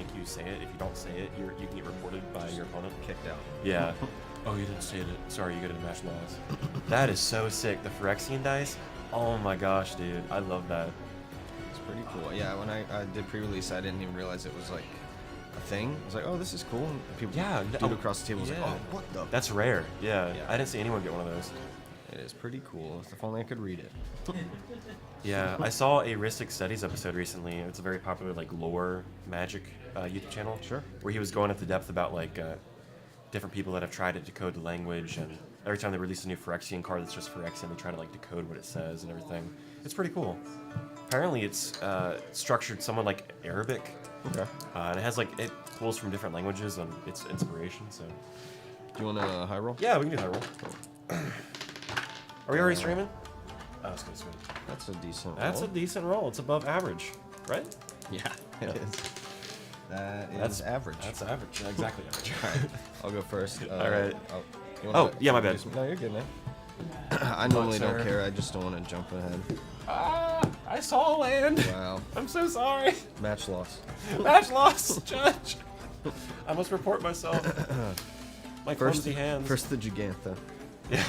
make you say it. If you don't say it, you can get reported by your opponent. Kicked out. Yeah. Oh, you didn't say it. Sorry, you get a match loss. That is so sick. The Phyrexian dice. Oh my gosh, dude. I love that. It's pretty cool. Yeah, when I did pre-release, I didn't even realize it was like a thing. I was like, oh, this is cool. And people, dude across the table was like, oh, what the? That's rare. Yeah. I didn't see anyone get one of those. It is pretty cool. If only I could read it. Yeah, I saw a Ristic Studies episode recently. It's a very popular like lore magic YouTube channel. Sure. Where he was going into depth about like different people that have tried to decode the language, and every time they release a new Phyrexian card that's just Phyrexian, they try to like decode what it says and everything. It's pretty cool. Apparently, it's structured somewhat like Arabic. Okay. And it has like it pulls from different languages and it's inspiration. So. Do you want a high roll? Yeah, we can do high roll. Are we already streaming? Oh, it's good. That's a decent roll. That's a decent roll. It's above average, right? Yeah, it is. That's average. That's average. Yeah, exactly average. All right, I'll go first. All right. Yeah, my bad. No, you're good, man. I normally don't care. I just don't want to jump ahead. I saw land. Wow. I'm so sorry. Match loss. Match loss, Judge. I must report myself. My clumsy hands. First the Gigantha. Yeah.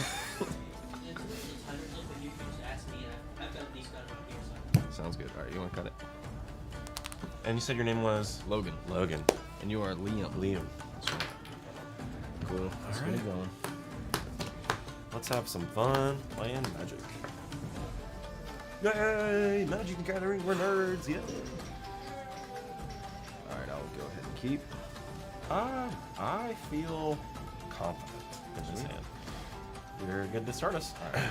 Sounds good. All right, you want to cut it? And you said your name was? Logan. Logan. And you are Liam. Liam. That's right. Cool. Let's get it going. Let's have some fun playing Magic. Yay! Magic Gathering, we're nerds, yeah. Alright, I'll go ahead and keep. I feel confident in this hand. You're good to start us. Alright.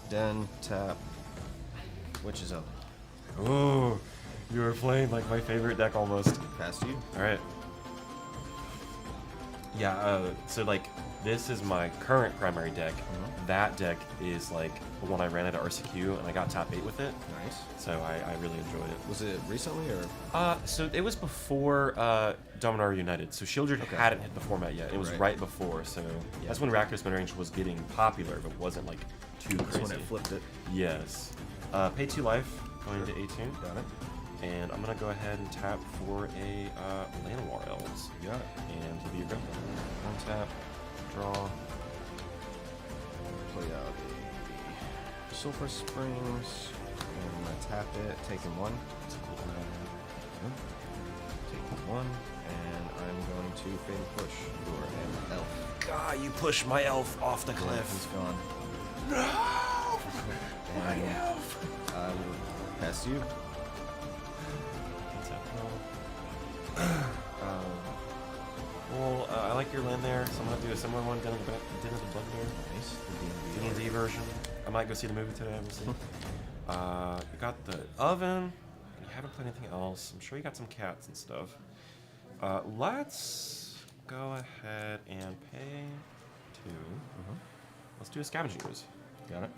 Den, tap, Witch's Oven. Ooh, you were playing like my favorite deck almost. Past you. Alright. Yeah, so like, this is my current primary deck. That deck is like the one I ran at RCQ, and I got top 8 with it. Nice. So I really enjoyed it. Was it recently or? So it was before Dominar United. So Shieldred hadn't hit the format yet. It was right before. So that's when Rakdos Midrange was getting popular, but wasn't like too crazy. That's when it flipped it. Yes. Pay 2 life, going to 18. Got it. And I'm gonna go ahead and tap for a Llanowar Elves. You got it. And to be your go. Untap, draw. Play out a Sulfur Springs. And I'm gonna tap it, taking 1. Taking 1. And I'm going to Fade Push for an elf. God, you pushed my elf off the cliff. He's gone. No! My And elf! I will pass you. Well, I like your land there, so I'm gonna do a similar one down in the Bugbear. Nice. D&D version. I might go see the movie today, we'll see. You got the oven. You haven't played anything else. I'm sure you got some cats and stuff. Let's go ahead and pay 2. Let's do a scavenging ooze. Got it.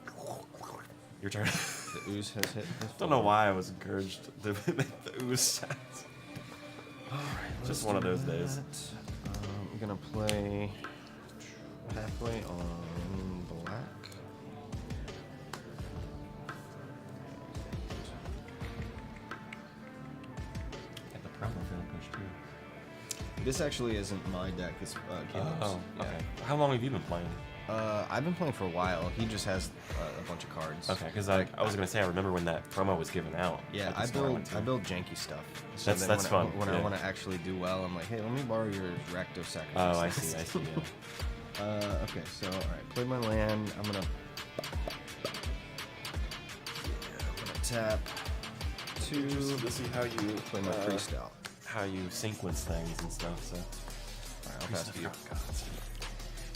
Your turn. The ooze has hit. Don't know why I was encouraged to make the ooze stats. Alright, Just one of those days. I'm gonna play halfway on black. Get the promo feeling push too. This actually isn't my deck. It's Caleb's. Oh, Yeah. okay. How long have you been playing? I've been playing for a while. He just has a bunch of cards. Okay, because I was gonna say I remember when that promo was given out. Yeah, at the I store build went to. I build janky stuff. So That's- then that's when fun, When yeah. I want to actually do well, I'm like, hey, let me borrow your Rakdos Sacrifice. Oh, I see. Yeah. Okay, so alright, play my land. I'm gonna tap 2. Let's see how you Play my priest out. how you sequence things and stuff. So. Alright, I'll pass to you.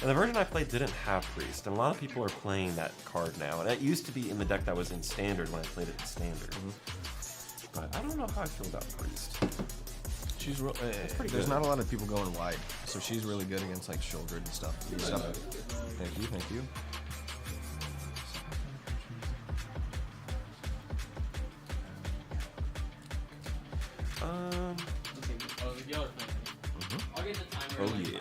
And the version I played didn't have Priest, and a lot of people are playing that card now. And it used to be in the deck that was in Standard when I played it in Standard. But I don't know how I feel about Priest. She's real. pretty There's good. not a lot of people going wide, so she's really good against like Shieldred and stuff. Thank you, thank you. Oh yeah.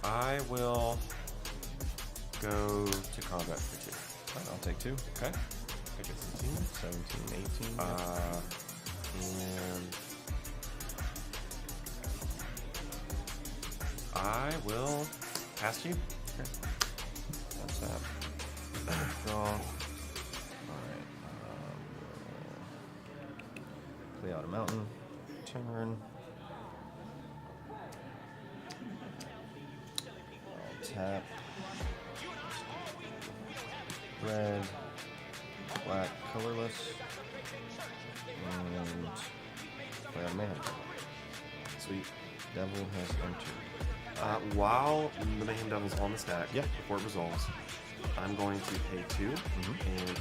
I will go to combat for 2. I'll take 2. Okay. I get 17, 17, 18. And I will pass to you. Okay. That's that. Draw. Alright. Play out a mountain. Turn. I'll tap. Red. Black. Colorless. And play out a mayhem. Sweet. Devil has entered. While the Mayhem Devil's on the stack, Yeah. before it resolves, I'm going to pay 2, and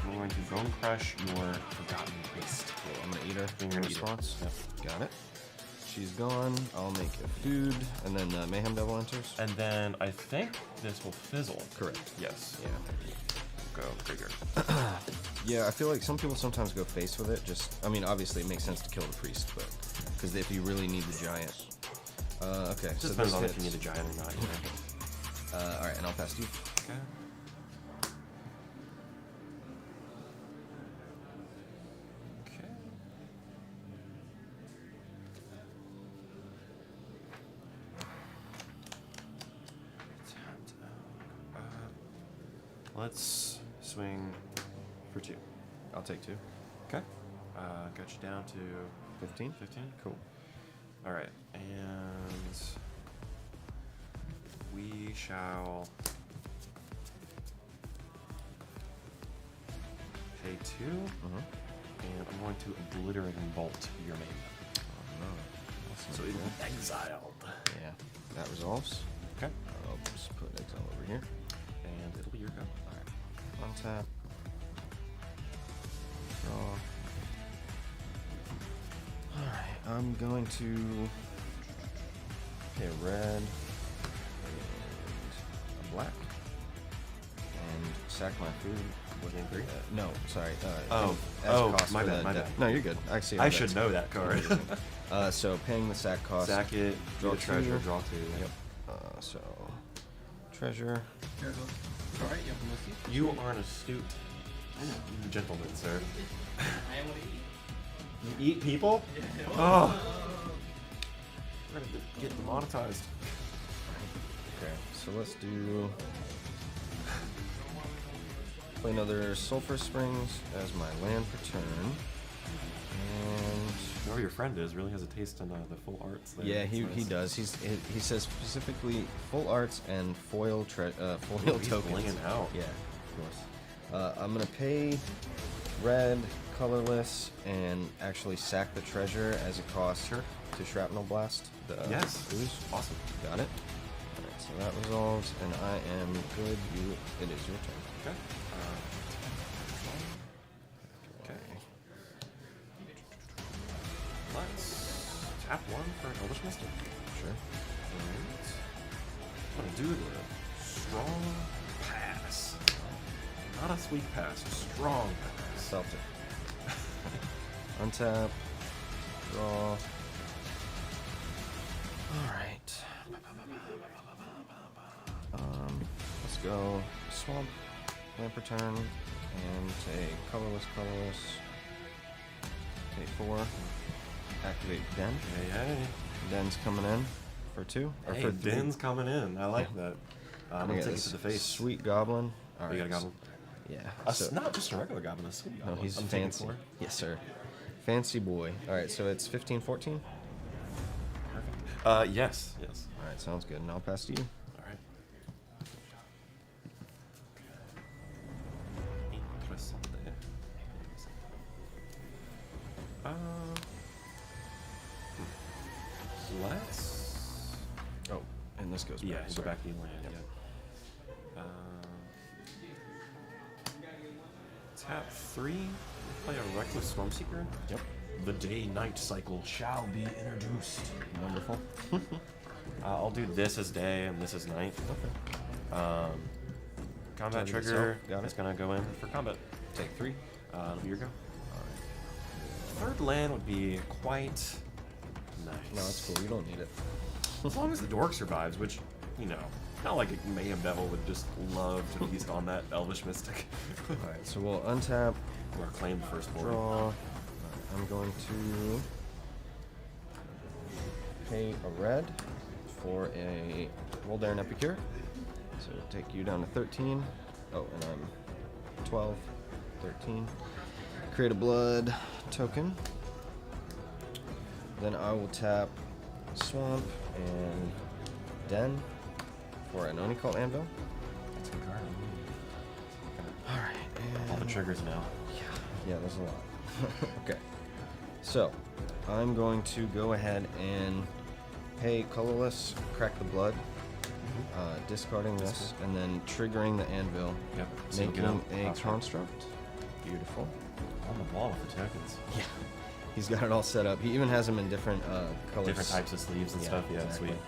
I'm going to Bone Crush your Forgotten Priest. Okay, I'm gonna eat her You're in gonna eat her. response. Yep. Got it. She's gone. I'll make a food, and then Mayhem Devil enters. And then I think this will fizzle. Correct. Yes. Yeah. Go figure. Yeah, I feel like some people sometimes go face with it. I mean, obviously it makes sense to kill the priest, but because if you really need the giant. Okay. Just so depends this on if hits. you need a giant or not. You know? All right, and I'll pass to you. Okay. Okay. Let's swing for 2. I'll take 2. Okay. Got you down to 15. 15? Cool. Alright, and we shall pay 2, and I'm going to obliterating bolt your main. Oh, no. That's So not it will good. be exiled. Yeah, that resolves. Okay. I'll just put exile over here. And it'll be your go. Alright. Untap. Draw. Alright, I'm going to pay a red and a black. And sack my food. Within 3? No, sorry. Oh, as oh, cost my for bad, the my deck. bad. No, you're good. I see. I should know that card. So paying the sack cost. Sack it, Draw draw treasure, 2. draw 2. Yep. So treasure. Alright, you have the whiskey? You are an astute gentleman, sir. I am what I eat. You eat people? Oh! We're gonna get demonetized. Okay, so let's do. Play another Sulphur Springs as my land per turn. And Whoever your friend is really has a taste in the full arts. There. yeah, That's he nice. does. He says specifically full arts and foil foil Ooh, he's tokens. blinging out. Yeah, of course. I'm gonna pay red, colorless, and actually sack the treasure as a cost Sure. to shrapnel blast. The Yes. booze. Awesome. Got it. Alright, so that resolves, and I am good. It is your turn. Okay. Okay. Let's tap 1 for an Elvish Mystic. Sure. And I'm gonna do the strong pass. Not a sweet pass, a strong pass. Celtic. Untap. Draw. Alright. Let's go swamp, land per turn, and take colorless. Take 4. Activate Den. Hey, hey. Den's coming in for 2. Or Hey, for 3. Din's coming in. I like that. I'm gonna Look at take it this to the face. Sweet goblin. Oh, you got a goblin? Yeah. So- Not just a regular goblin, a sweet no, goblin. he's I'm taking fancy. 4. Yes, sir. Fancy boy. Alright, so it's 15, 14? Perfect. Yes. Alright, sounds good. And I'll pass to you. Alright. Interessante. Let's. Oh, and this goes back. Yeah, go sorry. back to the land. Yep. Yeah. Tap 3. Play a Reckless Stormseeker. Yep. The day-night cycle shall be introduced. Wonderful. I'll do this as day and this as night. Okay. Combat Target trigger itself, got is it. gonna go in for combat. Take 3. It'll be your go. Third land would be quite nice. No, that's cool. You don't need it. As long as the dork survives, which, you know, not like a Mayhem Devil would just love to feast on that Elvish Mystic. Alright, so we'll untap, Or claim the first board. draw, I'm going to pay a red for a Voldarin Epicure. So take you down to 13. Oh, and I'm 12, 13. Create a blood token. Then I will tap Swamp and Den for an Onicult Anvil. That's a good card. Alright, All the triggers now. Yeah, there's a lot. Okay. So, I'm going to go ahead and pay colorless, crack the blood, discarding this, and then triggering the anvil, Yep. So making go. a That's right. construct. Beautiful. On the wall with the tokens. Yeah. He's got it all set up. He even has them in different colors. Different types of sleeves and stuff. Yeah, exactly. sweet.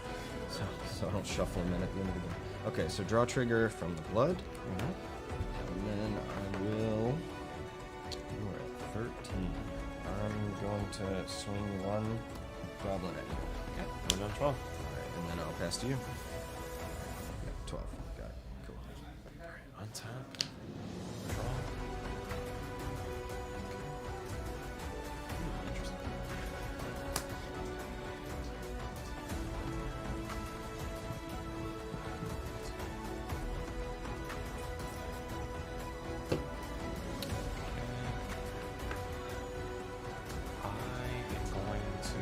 So I don't shuffle them in at the end of the game. Okay, so draw trigger from the blood. Mm-hmm. And then I will. We're at 13. I'm going to swing one goblin at you. Okay. Going down 12. Alright, and then I'll pass to you. Yeah, 12. Got it. Cool. Alright, untap. Draw. Interesting. I am going to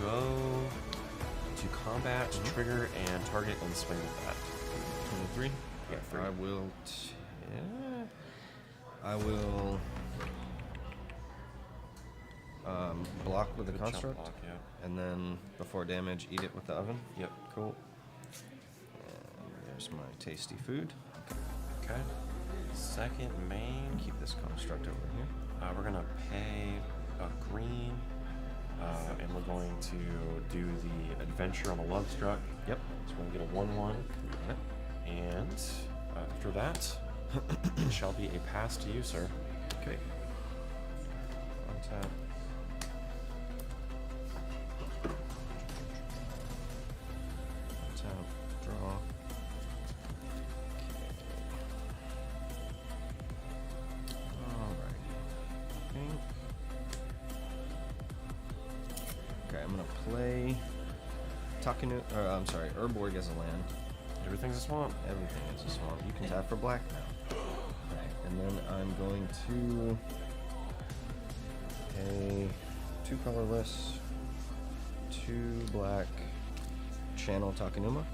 go to combat, trigger, and target and swing with that. 23. Yeah, 3. I will. I will. Block with the Good chunk construct, block, yeah. and then before damage, eat it with the oven. Yep. Cool. And there's my tasty food. Okay. Second main. Keep this construct over here. We're gonna pay a green, and we're going to do the adventure on the love struck. Yep. So we're gonna get a 1/1, Yep. and after that, it shall be a pass to you, sir. Okay. Untap. Untap. Draw. Alright. Pink. Okay, I'm gonna play Takanu. I'm sorry, Urborg as a land. Everything's a swamp. Everything is a swamp. You can tap for black now. Right, and then I'm going to pay 2 colorless, 2 black, channel Takanuma.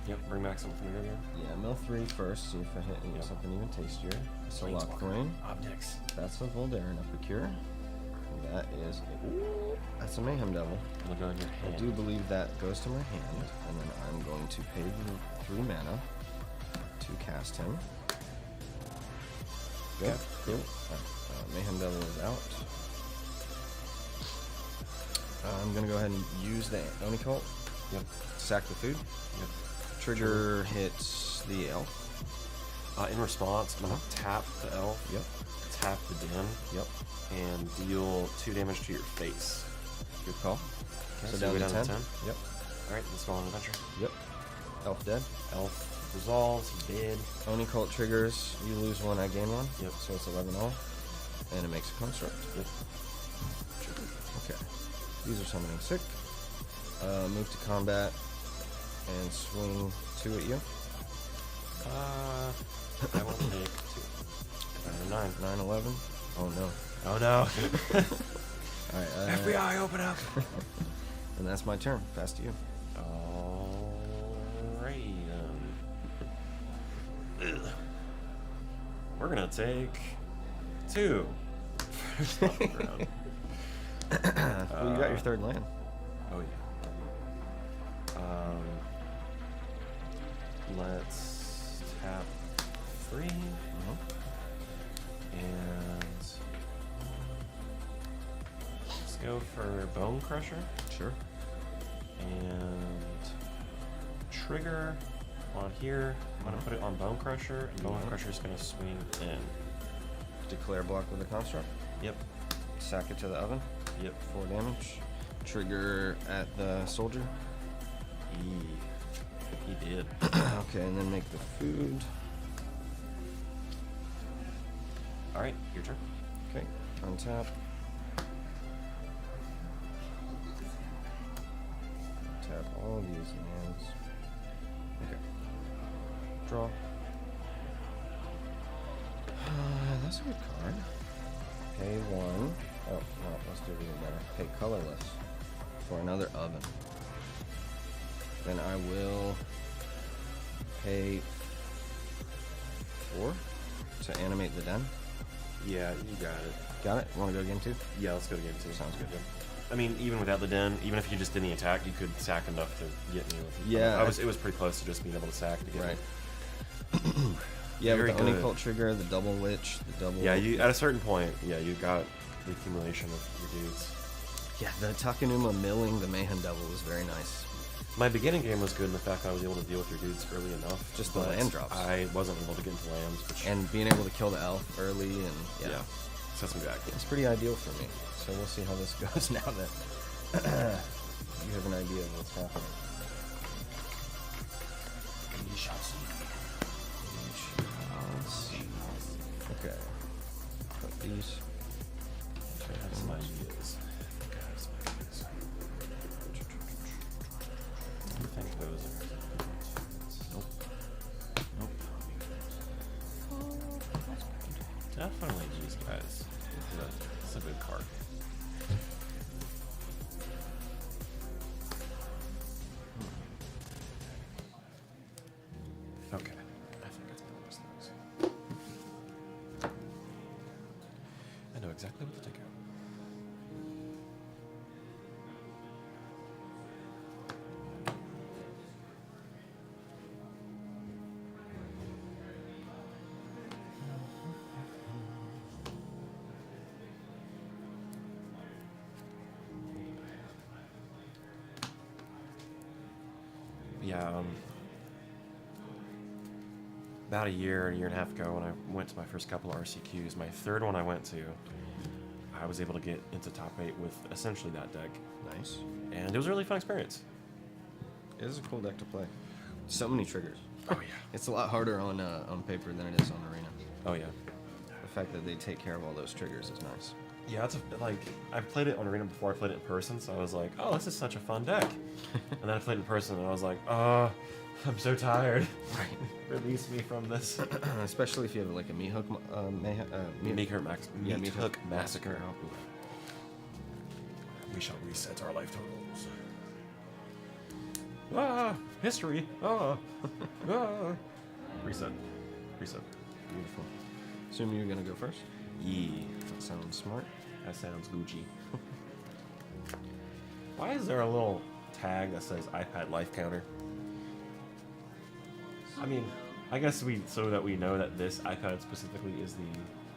Yep. Bring back something from your Yeah, mill 3 first, see if I hit Yep. something even tastier. It's a lock coin. Objects. That's a Voldarin Epicure. And that is that's a Mayhem Devil. Look on your I hand. do believe that goes to my hand, and then I'm going to pay the 3 mana to cast him. Good, Okay. cool. Mayhem Devil is out. I'm gonna go ahead and use the Onicult. Yep. Sack the food. Yep. Trigger hits the elf. In response, I'm gonna tap the elf, Yep. tap the den, Yep. and deal 2 damage to your face. Good call. Okay, So so down we to down 10. to 10? Yep. Alright, let's go on an adventure. Yep. Elf dead. Elf resolves, dead. Onicult triggers. You lose 1, I gain 1. Yep. So it's 11 all. And it makes a construct. Yep. Okay. These are summoning sick. Move to combat and swing 2 at you. I will take 2. 9. 9, 11. Oh no. Oh no. Alright. FBI, open up. And that's my turn. Pass to you. Alright. We're gonna take 2. Off the ground. Well, you got your 3rd land. Oh yeah. Let's tap 3 and let's go for Bone Crusher Sure. and trigger on here. I'm gonna put it on Bone Crusher, and Bone Crusher is gonna swing in. Declare block with a construct. Yep. Sack it to the oven. Yep. 4 damage. Trigger at the soldier. He did. Okay, and then make the food. All right, your turn. Okay, untap. Tap all these lands. Okay. Draw. That's a good card. Pay 1. Oh, no, let's do it even better. Pay colorless for another oven. Then I will pay 4 to animate the den. Yeah, you got it. Got it? Want to go game 2? Yeah, let's go to game 2. Sounds good. I mean, even without the den, even if you just did the attack, you could sack enough to get me. Yeah, it was pretty close to just being able to sack to get Right. me. Yeah, Very with the Oni good. Cult trigger, the double witch, the double. Yeah, you at a certain point, yeah, you got the accumulation of your dudes. Yeah, the Takenuma milling the Mayhem Devil was very nice. My beginning game was good in the fact that I was able to deal with your dudes early enough. Just the but land drops. I wasn't able to get into lands, which And being able to kill the elf early and yeah. sets me back. It's pretty ideal for me. So we'll see how this goes now that you have an idea of what's happening. We shall see. Okay. Put these. I have some ideas. I think those are. Nope. Nope. Definitely these guys. It's a good card. Okay. I think it's one of those things. I know exactly what to take out. Yeah, about a year and a half ago when I went to my first couple of RCQs, my third one I went to, I was able to get into top 8 with essentially that deck. Nice. And it was a really fun experience. It is a cool deck to play. So many triggers. Oh, yeah. It's a lot harder on paper than it is on Arena. Oh, yeah. The fact that they take care of all those triggers is nice. Yeah, it's I've played it on Arena before I played it in person, so I was like, oh, this is such a fun deck. And then I played it in person and I was like, oh, I'm so tired. Right. Release me from this. Especially if you have like a Meat Hook, Meat Hook Massacre. Oh, We shall reset our life totals. Ah, history. Ah, ah. Reset. Reset. beautiful. Assume you're gonna go first. Yee. That sounds smart. That sounds Gucci. Why is there a little tag that says iPad life counter? I mean, I guess so that we know that this iPad specifically is the.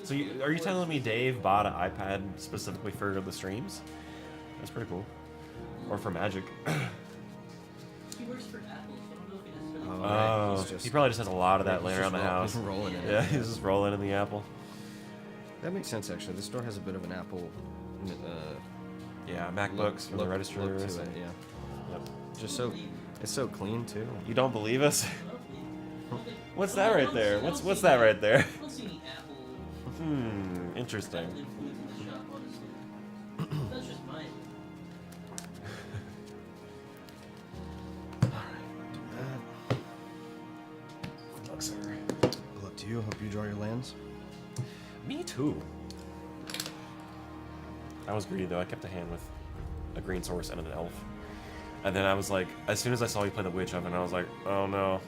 So are you telling me Dave bought an iPad specifically for the streams? That's pretty cool. Or for Magic. He works for Apple, so I don't know if he necessarily. Oh, Oh, he's just- he probably just has a lot of that he's laying just around the house. He's rolling in it. Yeah, he's just rolling in the apple. That makes sense actually. The store has a bit of an Apple. Yeah, MacBooks from the registers. to it, and- yeah. Yep. Just so it's so clean too. You don't believe us? What's that right there? What's that right there? I don't see any Apple Interesting. food in the shop, honestly. That's just mine. Good luck, sir. Good luck to you. Hope you draw your lands. Me too. I was greedy though. I kept a hand with a green source and an elf. And then I was like, as soon as I saw you play the witch oven, I was like, oh no.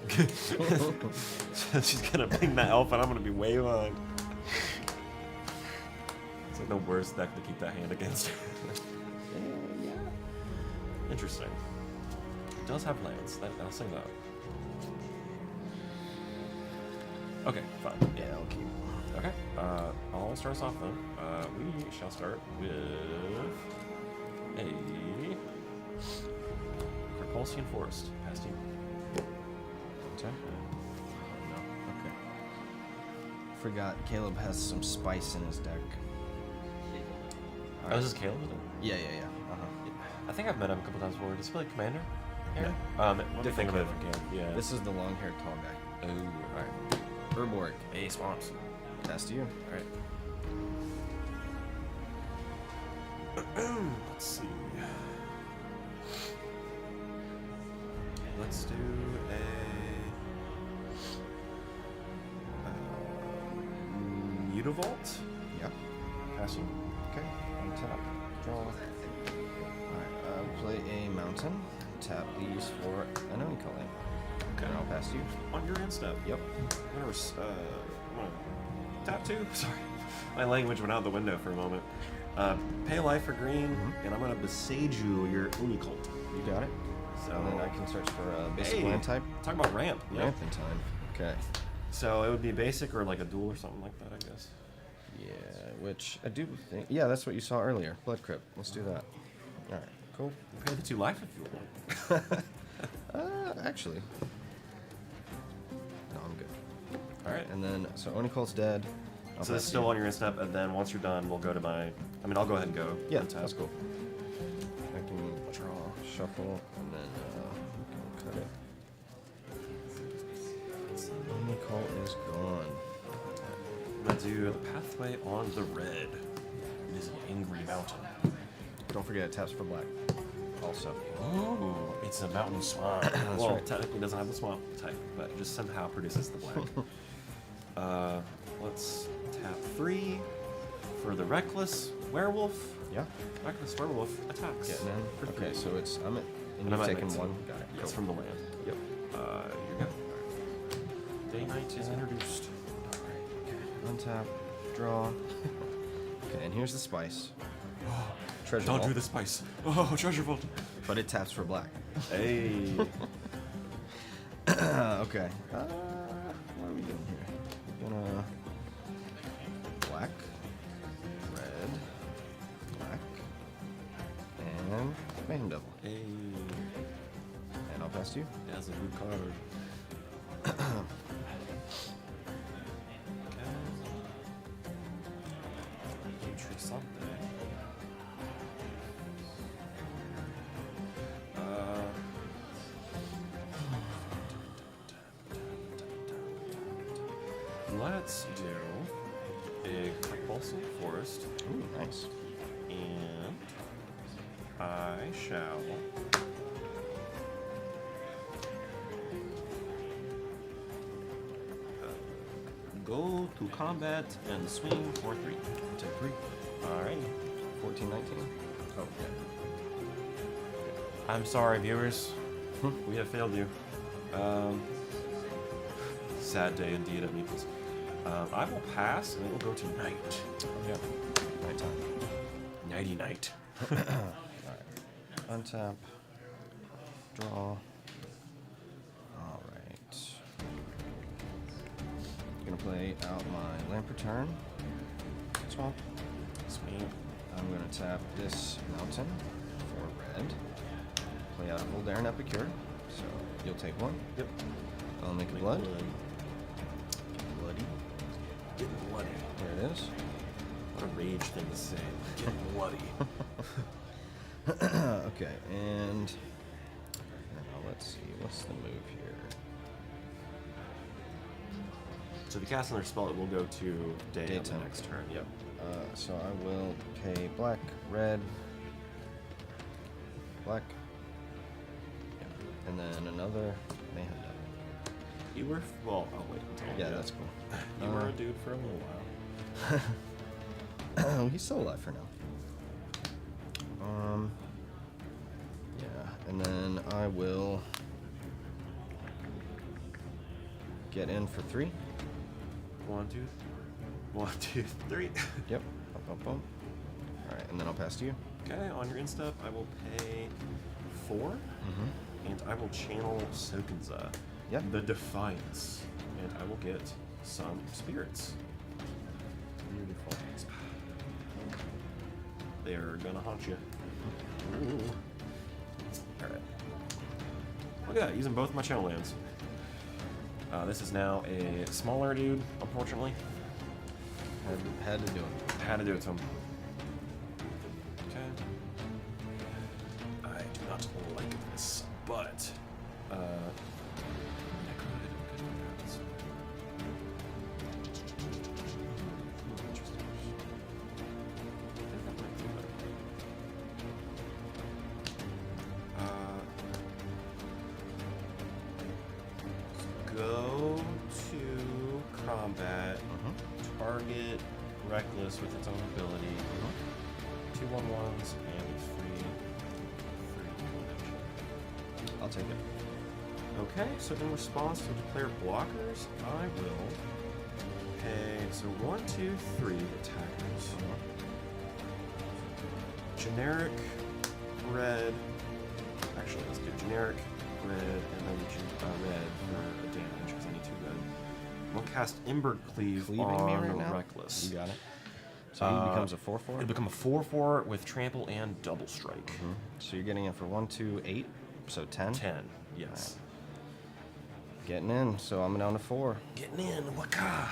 She's gonna ping that elf and I'm gonna be way behind. It's like the worst deck to keep that hand against. Yeah. Interesting. It does have lands. I'll say that. Okay, fine. Yeah, I'll keep. Okay, I'll start us off then. We shall start with a Repulsian Forest. Past you. Okay. No. Okay. Forgot Caleb has some spice in his deck. Oh, this is Caleb, isn't it? Yeah, yeah, yeah. Uh-huh. I think I've met him a couple times before. Does he play Commander? No. Different Caleb. Yeah. This is the long-haired tall guy. Oh, alright. Urborg. Hey, Swamps. Pass to you. Alright. Let's see. Let's do a Mutavault. Yep. Passing. Okay. Untap. Draw. Alright, I'll play a mountain. Tap these for an Oni-Calling. Okay. And I'll pass you. On your end step. Yep. I'm gonna tap 2. Sorry, my language went out the window for a moment. Pay a life for green, and I'm gonna Beseiju your Unicult. You got it. So And then I can search for a basic Hey, land type. Talk about ramp. Yep. Ramp in time. Okay. So it would be basic or like a duel or something like that, I guess. Yeah, which I do think. Yeah, that's what you saw earlier. Blood Crypt. Let's do that. All right. Cool. Pay the 2 life if you want. Actually. No, I'm good. All right. And then, so Onicult's dead. I'll So this pass is still you. on your end step, and then once you're done, we'll go to my. I mean, I'll go ahead and go. Yeah, untap. that's cool. I can draw, shuffle, and then we can cut it. Onicult is gone. I'm gonna do the pathway on the red. It is an angry mountain. Don't forget it taps for black. Also. Ooh, it's a mountain swamp. That's Well, right. technically it doesn't have the swamp type, but it just somehow produces the black. Let's tap 3 for the Reckless Werewolf. Yeah. Reckless Werewolf attacks. Getting in. For Okay, 3. so it's I'm at, and And you've I'm at taken 19. one. Got it. Yes, Cool. from the land. Yep. Here you go. Day night is introduced. Untap, draw. Okay, and here's the spice. Treasure Don't vault, do the spice. Oh, treasure vault. but it taps for black. Hey. Okay. What are we doing here? We're gonna black, red, black, and Mayhem Devil. Hey. And I'll pass to you. That's a good card. Interessante. Let's do a compulsive forest, Ooh, nice. and I shall go to combat and swing for 3. Take 3. Alright. 14, 19. Oh, yeah. I'm sorry, viewers. We have failed you. Sad day indeed at Meeples. I will pass, and it will go to night. Yep. Nighttime. Nighty night. Untap. Draw. Alright. Gonna play out my Lamp Return. Swamp. Sweet. I'm gonna tap this mountain for red. Play out a Voldaren Epicure. So you'll take 1. Yep. I'll make a blood. Bloody. Getting bloody. There it is. What a rage thing to say. Getting bloody. Okay, and now let's see, what's the move here? So if you cast another spell, it will go to day on the Daytime. next turn. Yep. So I will pay black, red, black, yeah, and then another Mayhem Devil. You were well. I'll wait until. Yeah, that's cool. You were a dude for a little while. He's still alive for now. Yeah, and then I will get in for 3. 1, 2, 1, 2, 3. Yep. Bump, bump, bump. All right, and then I'll pass to you. Okay, on your instep, I will pay 4, Mm-hmm. and I will channel Sokenza, Yeah. the Defiance, and I will get some spirits. Beautiful. They are gonna haunt you. Ooh. All right. Look at that, using both my channel lands. This is now a smaller dude, unfortunately. Had to do it. Had to do it to him. Okay. I do not like this, but I could. Interesting. combat. Target reckless with its own ability. 2 1/1s and a free. I'll take it. Okay, so in response to the player blockers, I will pay. So 1, 2, 3 attackers. Generic red. Actually, let's do generic red and then red for a damage because I need 2 red. We'll cast Ember Cleave Cleaving on me right now? Reckless. You got it. So he becomes a 4/4. It'll become a 4/4 with trample and double strike. So you're getting it for 1, 2, 8. So 10. 10, yes. Getting in. So I'm down to 4. Getting in, waka.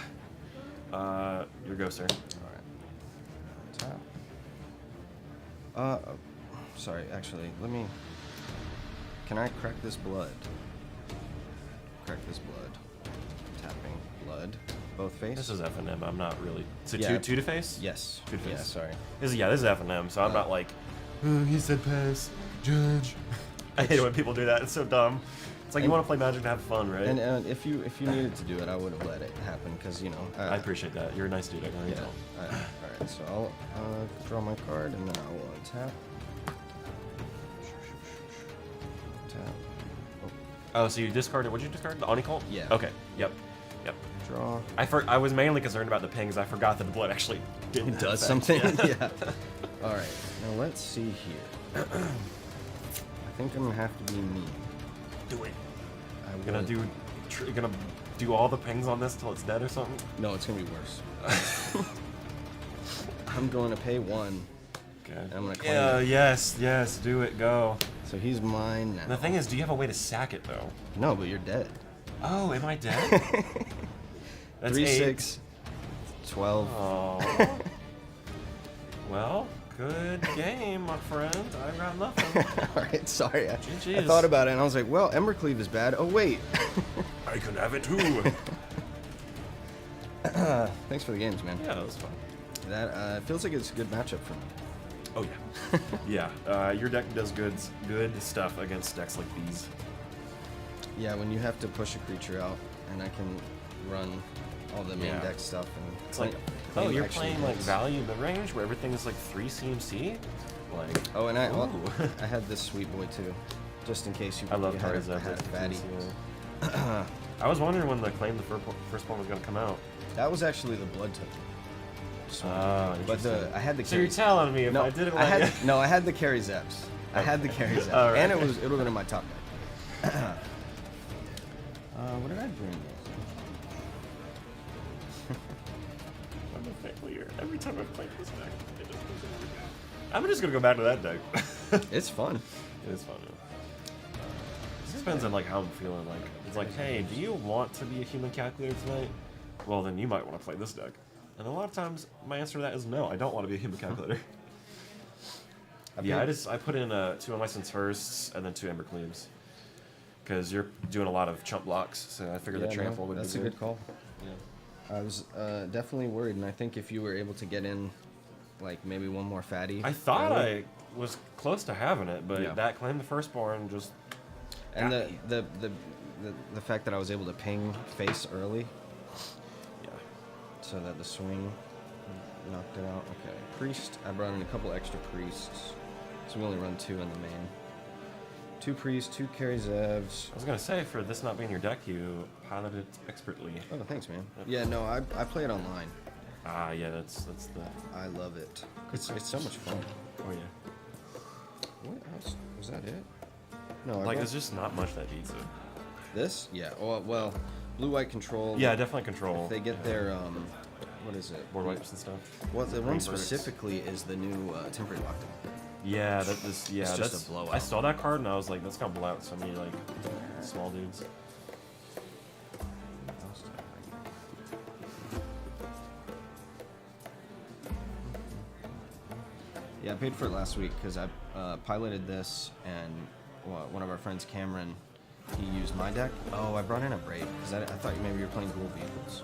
Your go, sir. All right. Tap. Sorry. Actually, let me. Can I crack this blood? Crack this blood. Tapping blood. Both face. This is FNM. I'm not really. So Yeah. two to face. Yes. 2 to face. Yeah. Sorry. This is FNM. So I'm not like. Oh, he said pass, judge. I hate it when people do that. It's so dumb. It's like you want to play Magic and have fun, right? And if you needed to do it, I would have let it happen because I appreciate that. You're a nice dude. I can already Yeah. tell. All right. So I'll draw my card and then I will tap. Tap. Oh, so you discarded. What did you discard? The Onicult? Yeah. Okay. Yep. Draw. I was mainly concerned about the ping because I forgot that the blood actually did It does something. Yeah. All right. Now let's see here. I think I'm gonna have to be mean. Do it. I will. Gonna do all the pings on this till it's dead or something? No, it's gonna be worse. I'm going to pay 1. Okay. I'm gonna claim Yeah. it. Yes. Do it. Go. So he's mine now. The thing is, do you have a way to sack it though? No, but you're dead. Oh, am I dead? That's 3, 8. 6, 12. Oh. Well, good game, my friend. I got nothing. All right, sorry. I GG's. thought about it and I was like, well, Embercleave is bad. Oh wait. I can have it too. Thanks for the games, man. Yeah, that was fun. That feels like it's a good matchup for me. Oh yeah. Your deck does good stuff against decks like these. Yeah, when you have to push a creature out, and I can run all the main Yeah. deck stuff and It's like, claim oh, you're actually playing like hits. value mid-range where everything is like 3 CMC? Like, Oh, and ooh. I had this sweet boy too, just in case you. I love you had Tarzan. a fatty. I was wondering when the claim the first one was going to come out. That was actually the blood token. Ah, But interesting. I had the. So you're telling me if I didn't I like had no, I had the carry Zeps. I had the carry Zeps, All right. and it would have been in my top deck. What did I bring? I'm a failure. Every time I've played this deck, it just goes over. I'm just going to go back to that deck. It's fun. It is fun. It depends on like how I'm feeling. Like it's like, hey, do you want to be a human calculator tonight? Well, then you might want to play this deck. And a lot of times, my answer to that is no. I don't want to be a human calculator. I put in 2 unlicensed firsts and then 2 Ember Cleaves because you're doing a lot of chump blocks. So I figured the trample would that's be a good call. Yeah. I was definitely worried, and I think if you were able to get in, like maybe one more fatty. I thought early- I was close to having it, but Yeah. that claim the firstborn just. and got the, me. the fact that I was able to ping face early, Yeah. so that the swing knocked it out. Okay, priest. I brought in a couple extra priests, so we only run 2 in the main. 2 priests, 2 carry Zevs. I was gonna say for this not being your deck, you piloted it expertly. Oh, thanks, man. Yeah, no, I play it online. Ah, yeah, that's the. I love it. It's so much fun. Oh yeah. What else? Was that it? No, I Like, brought there's just not much that beats it. this. Yeah. Oh well, blue white control. Yeah, definitely control. If they get their what is it? board wipes and stuff. Well, the Green one verdicts. specifically is the new temporary lockdown. Yeah, yeah, It's just that's a blowout. I saw that card and I was like, that's gonna blow out so many like small dudes. Yeah, I paid for it last week because I piloted this, and one of our friends, Cameron, he used my deck. Oh, I brought in a Braid because I thought maybe you were playing dual vehicles.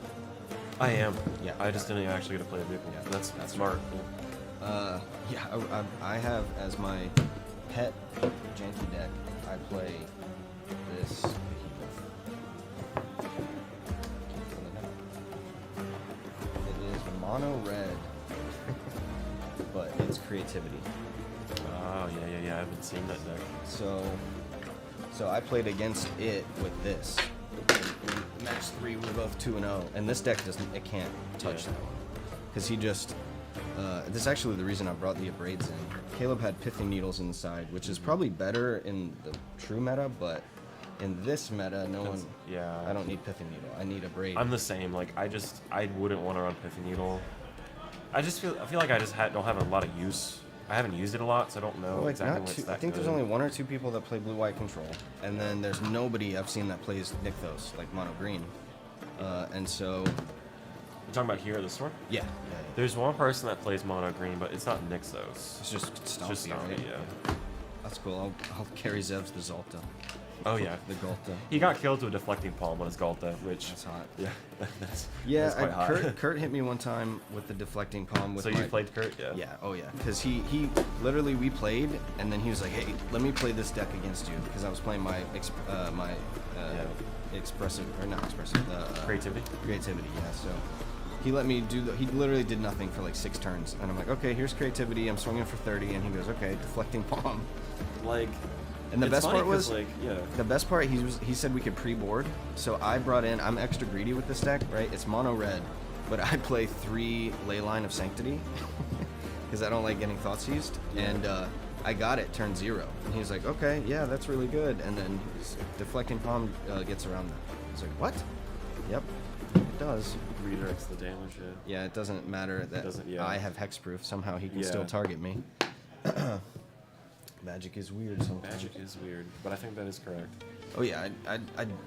I am. Yeah. I just didn't actually get to play a vehicle. Yeah, That's smart. Yeah, I have as my pet janky deck. I play this. mono red, but it's creativity. Oh yeah. I've been seeing that deck. So I played against it with this. In match 3, we're both 2-0, and this deck can't touch Yeah. that one, because he just. This is actually the reason I brought the abrades in. Caleb had pithing needles inside, which is probably better in the true meta, but in this meta, Yeah. I don't need pithing needle. I need abrade. I'm the same. Like I wouldn't want to run Pithing Needle. I feel like I just don't have a lot of use. I haven't used it a lot, so I don't know Like, exactly not what's too, that I think good. there's only 1 or 2 people that play blue-white control, and then there's nobody I've seen that plays Nykthos, like mono green. And so, You're talking about here at the store? yeah. There's one person that plays mono green, but it's not Nixos. It's just It's Stompy, just Stompy, right? yeah. That's cool. I'll carry Zev's the Zalta. Oh yeah. The Galta. He got killed with a deflecting palm on his Galta, which That's hot. yeah, that's Yeah, quite hot. Kurt hit me one time with the deflecting palm with So my... you played Kurt? Yeah. Yeah, oh yeah. Because he literally, we played, and then he was like, hey, let me play this deck against you, because I was playing my expressive, or not expressive, Creativity. creativity, yeah, so he let me do he literally did nothing for like 6 turns, and I'm like, okay, here's creativity, I'm swinging for 30, and he goes, okay, deflecting palm. Like. And the it's best funny part 'cause, was, like, yeah. the best part, he said we could pre-board, so I brought in, I'm extra greedy with this deck, right? It's mono red, but I play 3 Leyline of Sanctity, because I don't like getting thought seized, and I got it turn 0, and he was like, okay, yeah, that's really good, and then deflecting palm gets around that. I was like, what? Yep, it does. Redirects the damage. Yeah. Yeah, it doesn't matter that yeah. I have hexproof, somehow he can Yeah. still target me. Magic is weird sometimes. Magic is weird, but I think that is correct. Oh yeah,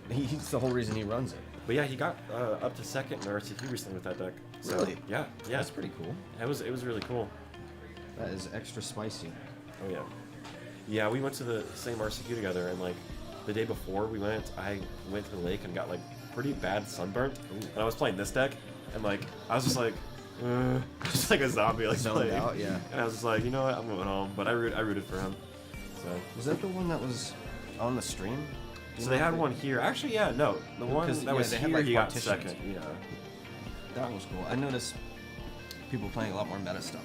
he's the whole reason he runs it. But yeah, he got up to second in RCQ recently with that deck. So, Really? Yeah. That's pretty cool. It was really cool. That is extra spicy. Oh yeah. Yeah, we went to the same RCQ together, and like the day before we went, I went to the lake and got like pretty bad sunburnt. And I was playing this deck, and like I was just like, just like a zombie, like Zoned playing. out, yeah. And I was just like, you know what, I'm going home. But I rooted for him. So. Was that the one that was on the stream? Do you So know they had if one here. Actually, yeah, no, the one 'Cause, that yeah, was they here, had, like, he got partitions. second. Yeah. That was cool. I noticed people playing a lot more meta stuff.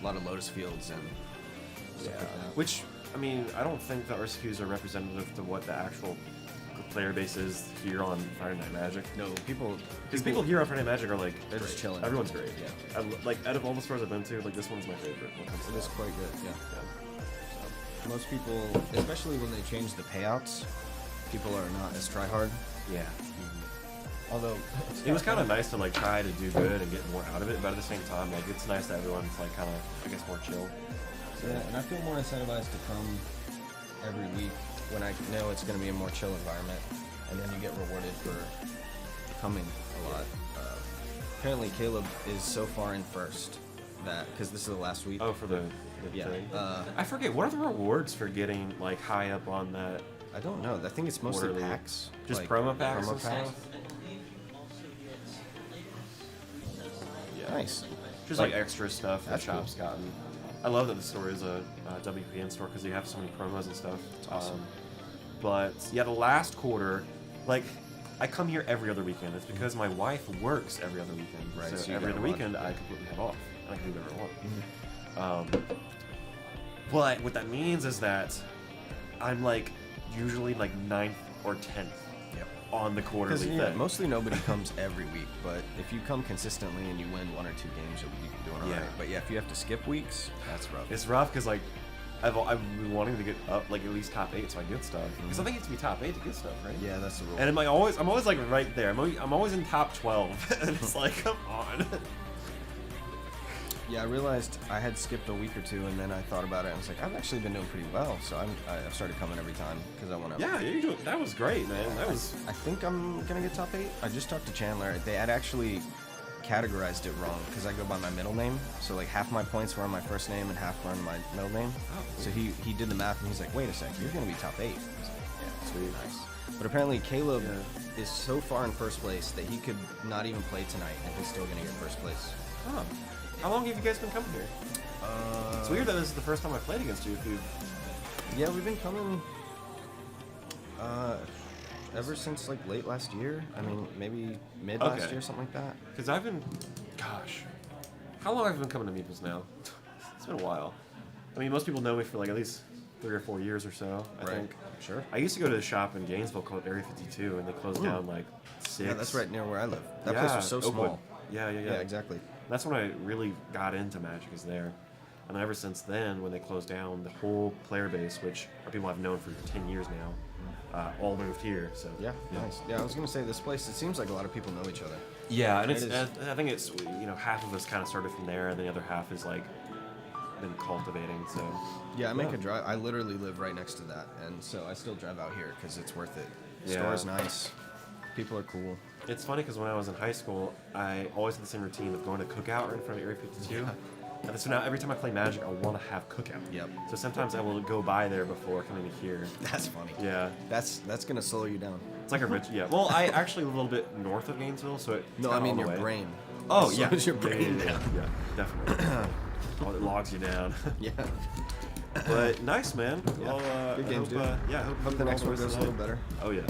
A lot of Lotus Fields and stuff like that. Which, I mean, I don't think the RCQs are representative to what the actual player base is here on Friday Night Magic. No, people... Because people here on Friday Night Magic are like, They're just great. chilling. Everyone's great. Yeah. Like out of all the stores I've been to, like this one's my favorite. When it comes to It is that. quite good, yeah. Yeah. Most people, especially when they change the payouts, people are not as try-hard. Yeah. Although... It was kind of nice to like try to do good and get more out of it, but at the same time, like it's nice that everyone's like kind of, I guess, more chill. So, Yeah, and I feel more incentivized to come every week when I know it's going to be a more chill environment, and then you get rewarded for coming a lot. Apparently, Caleb is so far in first that because this is the last week. Oh, for the yeah. thing. Uh, I forget. What are the rewards for getting like high up on that? I don't know. I think it's mostly Quarterly. packs. Just like, promo packs promo and packs. stuff? I believe also gets Yeah. Nice. Just like extra stuff that That's cool. shop's gotten. I love that the store is a WPN store because they have so many promos and stuff. It's awesome. But yeah, the last quarter, like I come here every other weekend. It's because my wife works every other weekend. Right, So, so you every got other a lot. weekend I completely have off and I can do whatever I want. But what that means is that I'm like usually like 9th or 10th Yep. on the quarterly Because thing. mostly nobody comes every week, but if you come consistently and you win 1 or 2 games, you'll be doing Yeah. alright. But yeah, if you have to skip weeks, that's rough. It's rough because like I've been wanting to get up like at least top 8 so I get stuff. Because I think you have to be top 8 to get stuff, right? Yeah, that's the rule. And I'm always like right there. I'm always in top 12, and it's like, come on. Yeah, I realized I had skipped a week or 2, and then I thought about it, and I was like, I've actually been doing pretty well, so I've started coming every time, because I want to... Yeah, that was great, man. That was. I think I'm going to get top 8. I just talked to Chandler. They had actually categorized it wrong, because I go by my middle name, so like half my points were on my first name and half were on my middle name. Oh, cool. So he did the math, and he's like, wait a sec, you're going to be top 8. I was like, yeah, Sweet. nice. But apparently Caleb is so far in first place that he could not even play tonight, and he's still going to get first place. Oh. How long have you guys been coming here? It's weird that this is the first time I played against you. If you. Yeah, we've been coming ever since late last year. I mean, maybe mid last Okay. year, something like that. Because I've been. Gosh. How long have I been coming to Meeples now? It's been a while. I mean, most people know me for like at least 3 or 4 years or so, I Right. think. Sure. I used to go to the shop in Gainesville called Area 52, and they closed down like 6. Yeah, that's right near where I live. That place was so Oakwood. small. Yeah. Yeah, exactly. That's when I really got into Magic is there. And ever since then, when they closed down, the whole player base, which are people I've known for 10 years now, all moved here. So Yeah, nice. Yeah, I was gonna say this place. It seems like a lot of people know each other. Yeah, and It it's is. I think it's half of us kind of started from there, and the other half is like been cultivating. So Yeah, I make a drive. I literally live right next to that, and so I still drive out here because it's worth it. The Yeah. store is nice. People are cool. it's funny because when I was in high school, I always had the same routine of going to cookout right in front of Area 52. And so now every time I play Magic, I want to have cookout. Yep. So sometimes I will go by there before coming to here. That's funny. Yeah. That's gonna slow you down. It's like a rich. Yeah. Well, I actually live a little bit north of Gainesville, so it's No, I kinda mean on the your way. brain. Oh It yeah. slows your Yeah, brain yeah, down. yeah, definitely. Oh, it logs you down. Yeah. But nice, man. Yeah. Well, Good I games, hope, dude. yeah, I hope Hope you the do next well one the rest goes a of little the better. night. Oh yeah.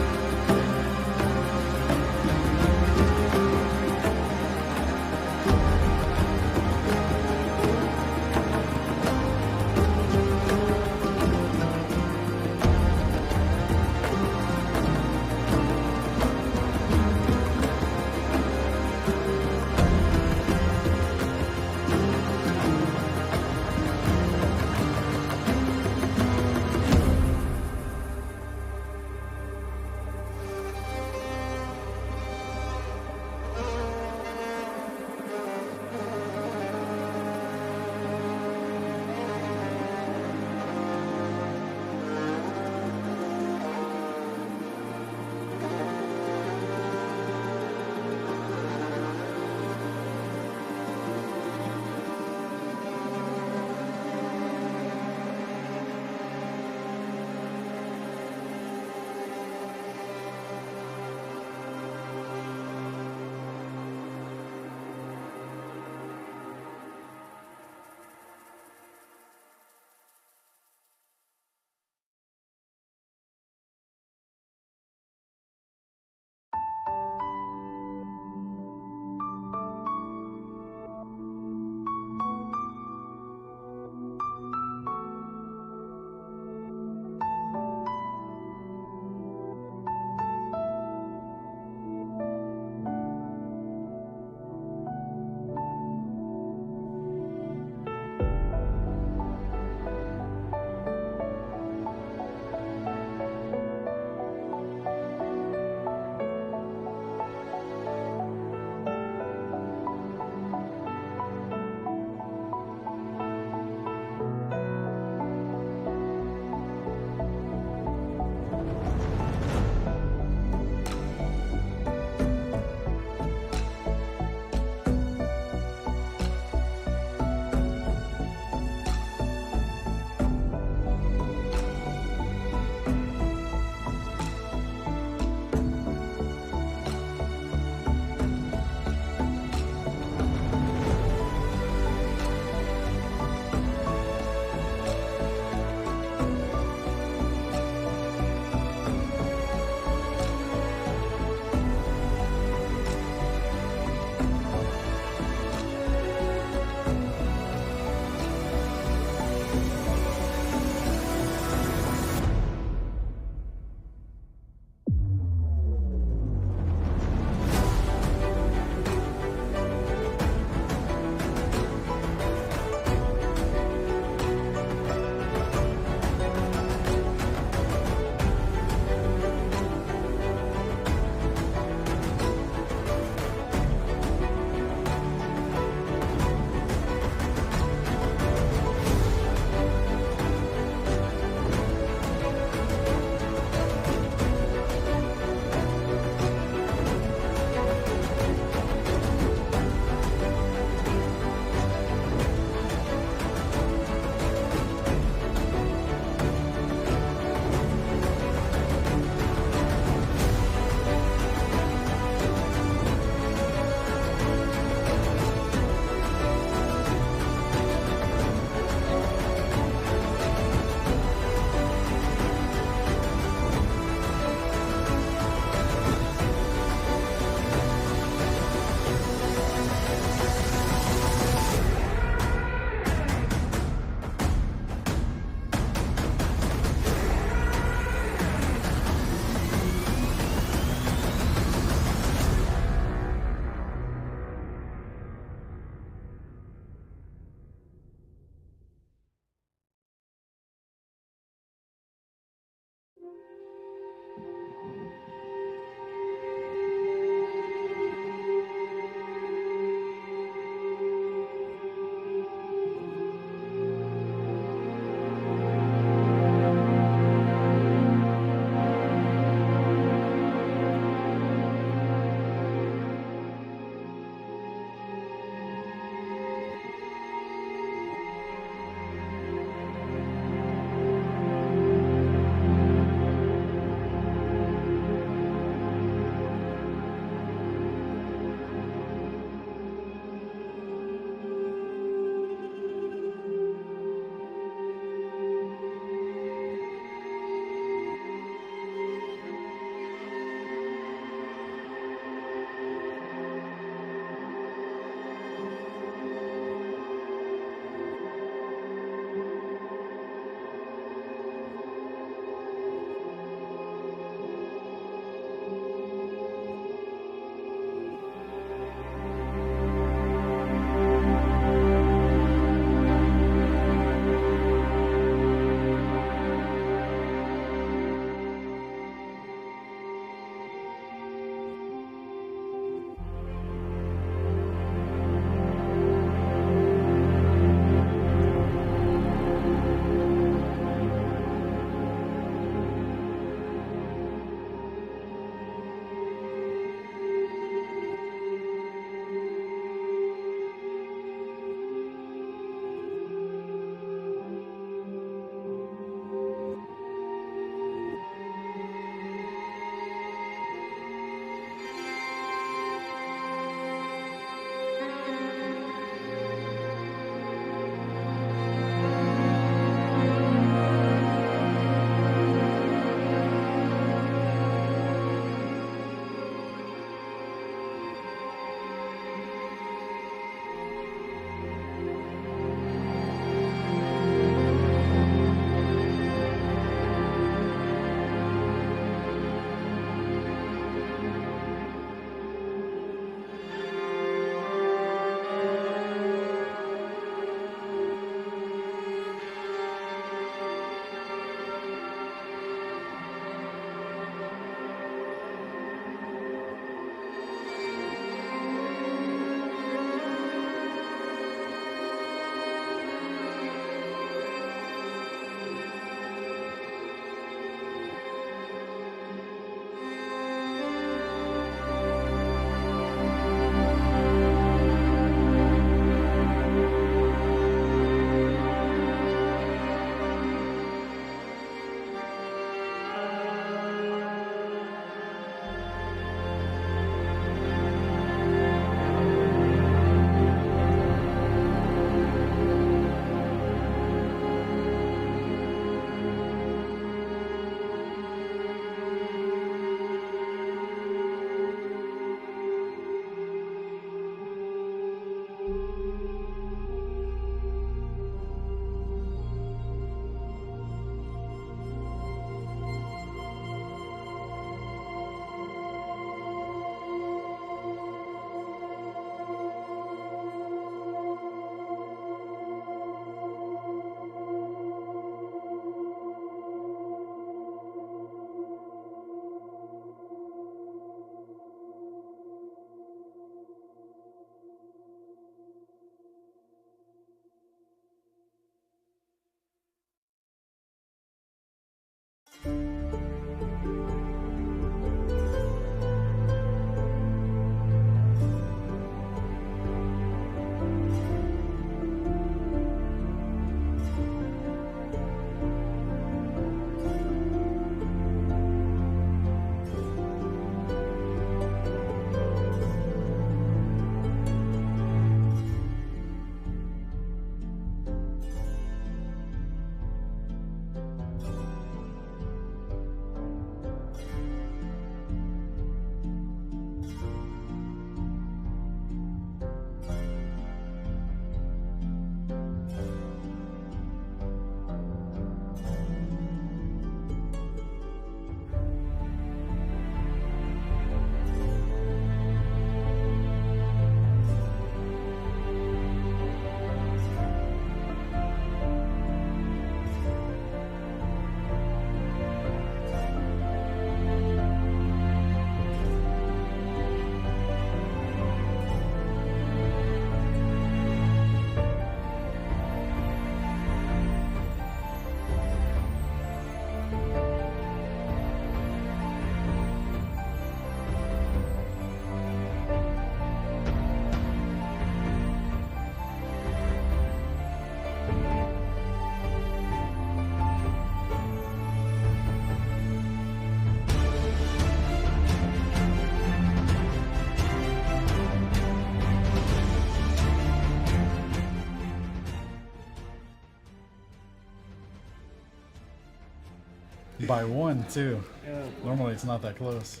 By one, too. Yeah, Normally it's not that close.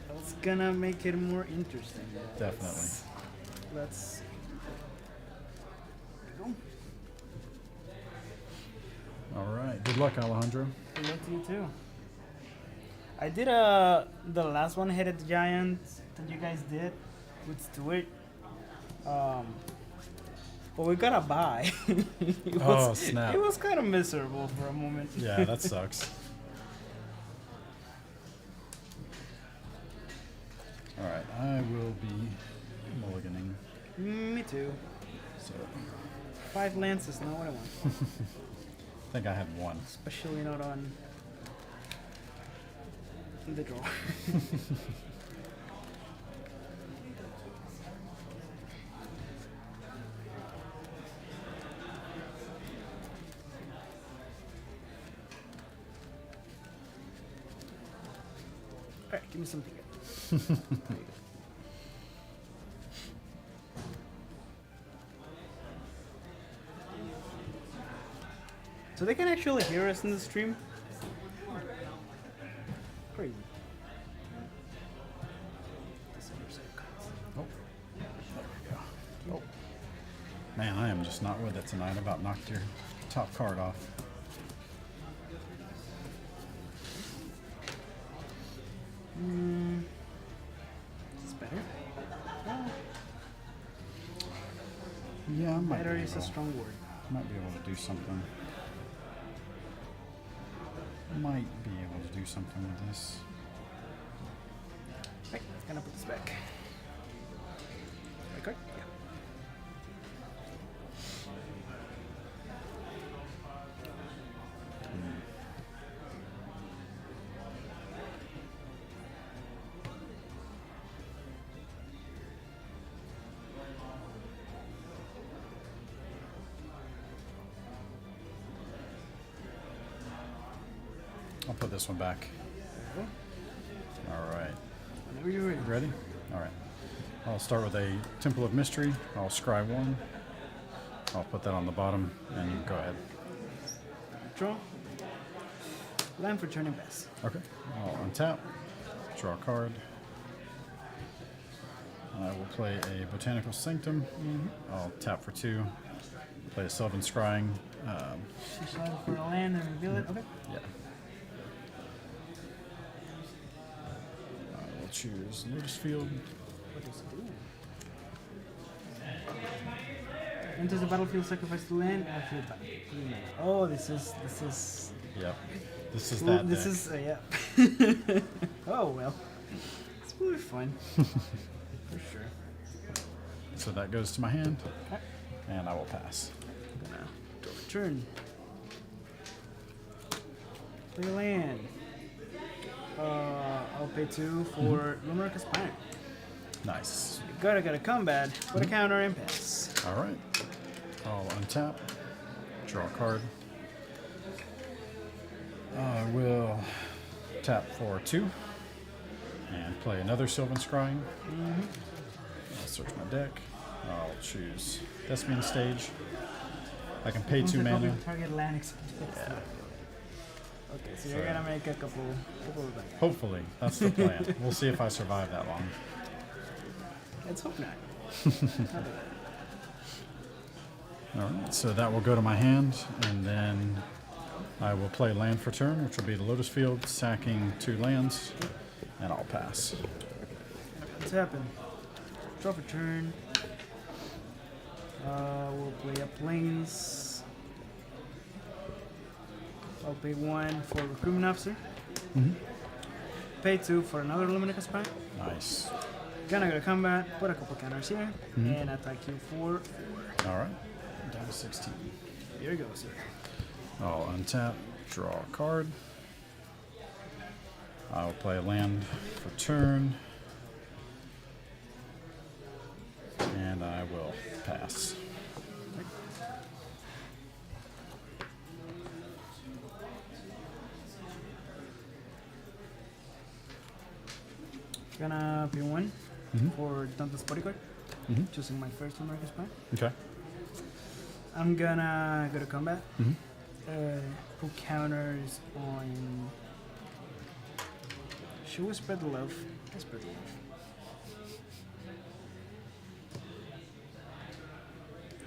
that's gonna make it more interesting. Definitely. Let's see. There we go. All right. Good luck, Alejandro. Good luck to you too. I did the last one-headed giant that you guys did with Stuart. But we got a buy. It Oh, was, snap. It was kind of miserable for a moment. Yeah, that sucks. All right. I will be mulliganing. Me too. So 5 lands is not what I want. I think I had one. Especially not on the draw. Alright, give me something good. So they can actually hear us in the stream? Crazy. Oh, there we go. Oh, man, I am just not with it tonight. I about knocked your top card off. Is this better? Yeah, I might Better be is a able, strong word. might be able to do something. Might be able to do something with this. Right, it's gonna put this back. Okay. Yeah. I'll put this one back. All right. Whenever you're ready. Ready? All right. I'll start with a Temple of Mystery. I'll scry one. I'll put that on the bottom, and you go ahead. Draw. Land for turn and pass. Okay. I'll untap, draw a card. I will play a Botanical Sanctum. I'll tap for 2. Play a Sylvan Scrying. She shot for a land and reveal it. Okay. Yeah. I will choose Lotus Field. What does it do? Enters the battlefield, sacrifice the land, and field back. Oh, this is Yep. This is Ooh, that this deck. is yeah. Oh well, it's really fun for sure. So that goes to my hand, Okay. and I will pass. I'm gonna draw a turn. Play land. I'll pay 2 for Lumeric Aspire. Nice. Gotta get a combat, put a counter and pass. All right. I'll untap, draw a card. I will tap for 2 and play another Sylvan Scrying. I'll search my deck. I'll choose Thespian Stage. I can pay 2 mana. Target land except Okay, so you're gonna make a couple of them. Hopefully, that's the plan. We'll see if I survive that long. Let's hope not. All right, so that will go to my hand, and then I will play land for turn, which will be the Lotus Field, sacking 2 lands, and I'll pass. What's happened? Draw for turn. We'll play a plains. I'll pay 1 for recruitment officer. Pay 2 for another Luminic Aspire. Nice. Gonna go to combat, put a couple counters here, and attack you for 4. All right, down to 16. Here you go, sir. I'll untap, draw a card. I will play a land for turn, and I will pass. Gonna pay 1 for Dante's Bodyguard. Choosing my first Luminic Aspire. Okay. I'm gonna go to combat. put counters on. Should we spread the love? Let's spread the love.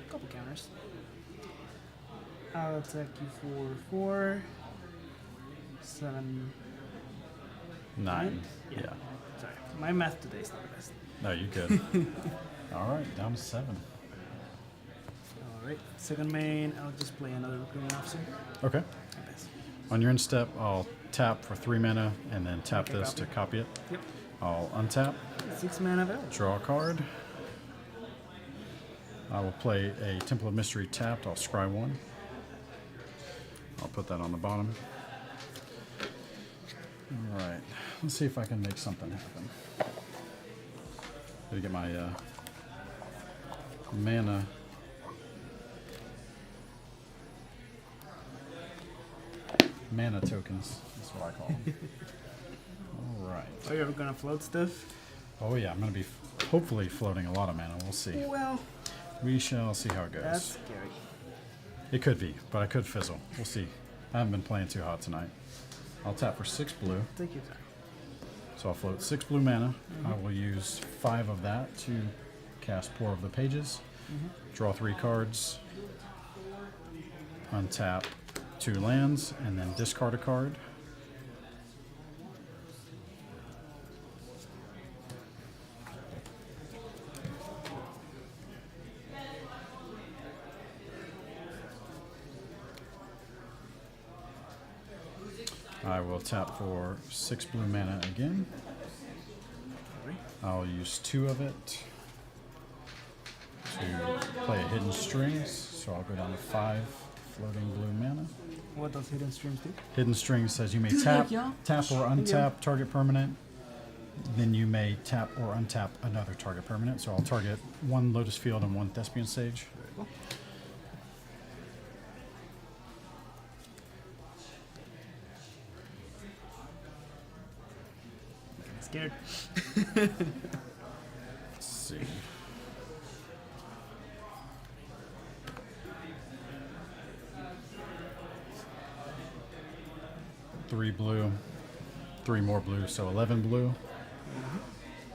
Couple counters. I'll attack you for 4, 7, 9. Yeah. Yeah. Sorry, my math today is not the best. No, you good. All right, down to 7. Alright, second main, I'll just play another recruitment officer. Okay. I guess. On your end step, I'll tap for 3 mana and then tap Okay, this copy. to copy it. Yep. I'll untap, 6 mana available. draw a card. I will play a Temple of Mystery tapped. I'll scry 1. I'll put that on the bottom. All right. Let's see if I can make something happen. Gotta get my mana tokens. That's what I call them. All right. Are you ever gonna float stuff? Oh yeah, I'm gonna be hopefully floating a lot of mana. We'll see. Well, We shall see how it goes. that's scary. It could be, but I could fizzle. We'll see. I haven't been playing too hot tonight. I'll tap for 6 blue. Take your time. So I'll float 6 blue mana. I will use 5 of that to cast Pour of the Pages. Draw 3 cards. Untap 2 lands, and then discard a card. I will tap for 6 blue mana again. I'll use 2 of it to play a Hidden Strings, so I'll go down to 5 floating blue mana. What does Hidden Streams do? Hidden Strings says you may tap, Yeah. tap or untap target permanent. Then you may tap or untap another target permanent. So I'll target 1 Lotus Field and 1 Thespian Sage. Scared. Let's see. Three blue, 3 more blue, so 11 blue.